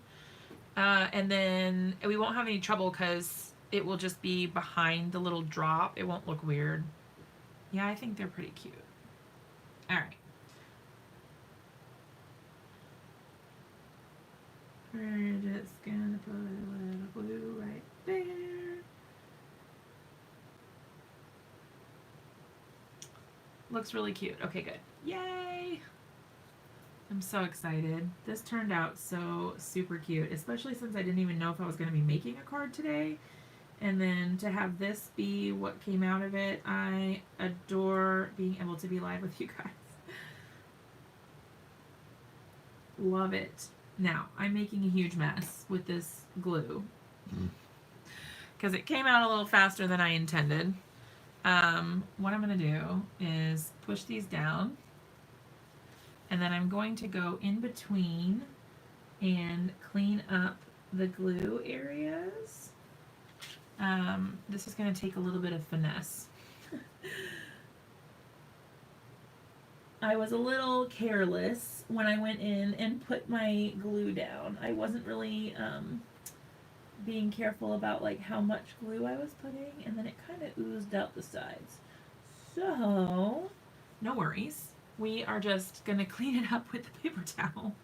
And then we won't have any trouble because it will just be behind the little drop. It won't look weird. Yeah, I think they're pretty cute. All right. We're just gonna put a little glue right there. Looks really cute. Okay, good. Yay! I'm so excited. This turned out so super cute, especially since I didn't even know if I was going to be making a card today. And then to have this be what came out of it, I adore being able to be live with you guys. Love it. Now, I'm making a huge mess with this glue because it came out a little faster than I intended. What I'm going to do is push these down, and then I'm going to go in between and clean up the glue areas. This is going to take a little bit of finesse. I was a little careless when I went in and put my glue down. I wasn't really being careful about like how much glue I was putting, and then it kind of oozed out the sides. So, no worries. We are just going to clean it up with the paper towel.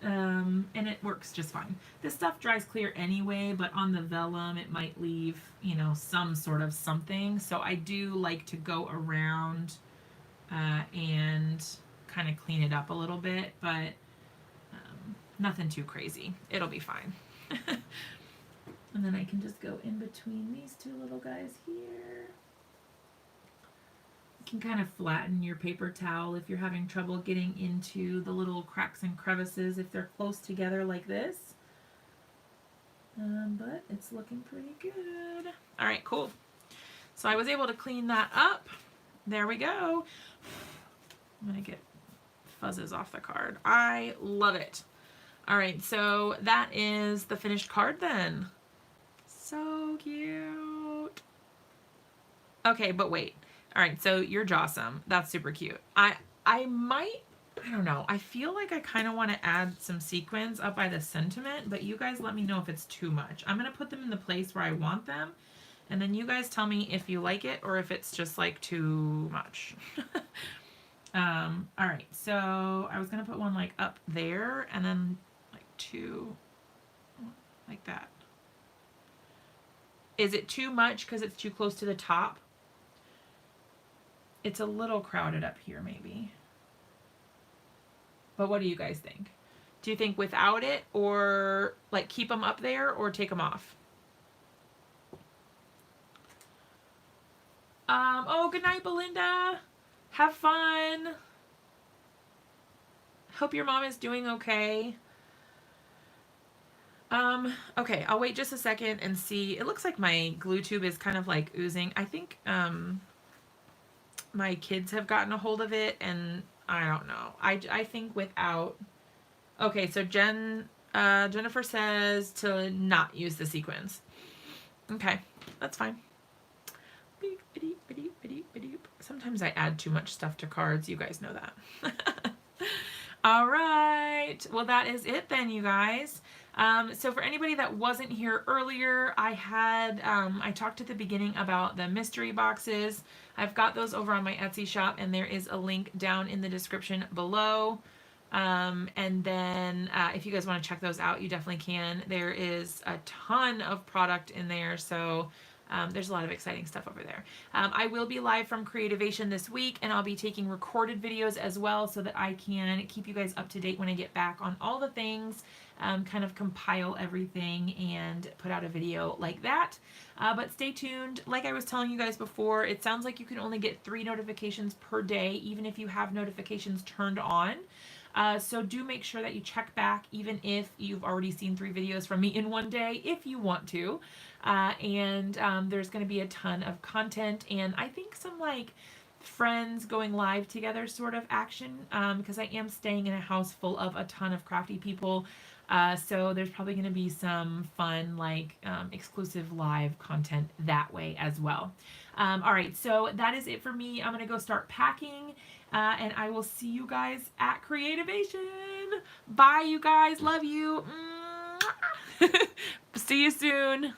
And it works just fine. This stuff dries clear anyway, but on the vellum it might leave, you know, some sort of something. So I do like to go around and kind of clean it up a little bit, but nothing too crazy. It'll be fine. And then I can just go in between these two little guys here. You can kind of flatten your paper towel if you're having trouble getting into the little cracks and crevices if they're close together like this. But it's looking pretty good. All right, cool. So I was able to clean that up. There we go. I'm going to get fuzzes off the card. I love it. All right, so that is the finished card then. So cute. Okay, but wait. All right, so you're Jawsome. That's super cute. I don't know. I feel like I kind of want to add some sequins up by the sentiment, but you guys let me know if it's too much. I'm going to put them in the place where I want them, and then you guys tell me if you like it or if it's just like too much. All right, so I was going to put one like up there and then like two like that. Is it too much because it's too close to the top? It's a little crowded up here maybe. But what do you guys think? Do you think without it, or like keep them up there, or take them off? Oh, good night, Belinda. Have fun. Hope your mom is doing okay. Okay, I'll wait just a second and see. It looks like my glue tube is kind of like oozing. I think, my kids have gotten a hold of it, and I don't know. I think without... Okay, so Jennifer says to not use the sequins. Okay, that's fine. Sometimes I add too much stuff to cards. You guys know that. All right. Well, that is it then, you guys. So for anybody that wasn't here earlier, I talked at the beginning about the mystery boxes. I've got those over on my Etsy shop, and there is a link down in the description below. And then if you guys want to check those out, you definitely can. There is a ton of product in there, so there's a lot of exciting stuff over there. I will be live from Creativation this week, and I'll be taking recorded videos as well so that I can keep you guys up to date when I get back on all the things, kind of compile everything and put out a video like that. But stay tuned. Like I was telling you guys before, it sounds like you can only get 3 notifications per day, even if you have notifications turned on. So do make sure that you check back, even if you've already seen 3 videos from me in one day, if you want to. There's going to be a ton of content, and I think some like friends going live together sort of action, because I am staying in a house full of a ton of crafty people. So there's probably going to be some fun, like exclusive live content that way as well. All right, so that is it for me. I'm going to go start packing, and I will see you guys at Creativation. Bye, you guys. Love you. See you soon.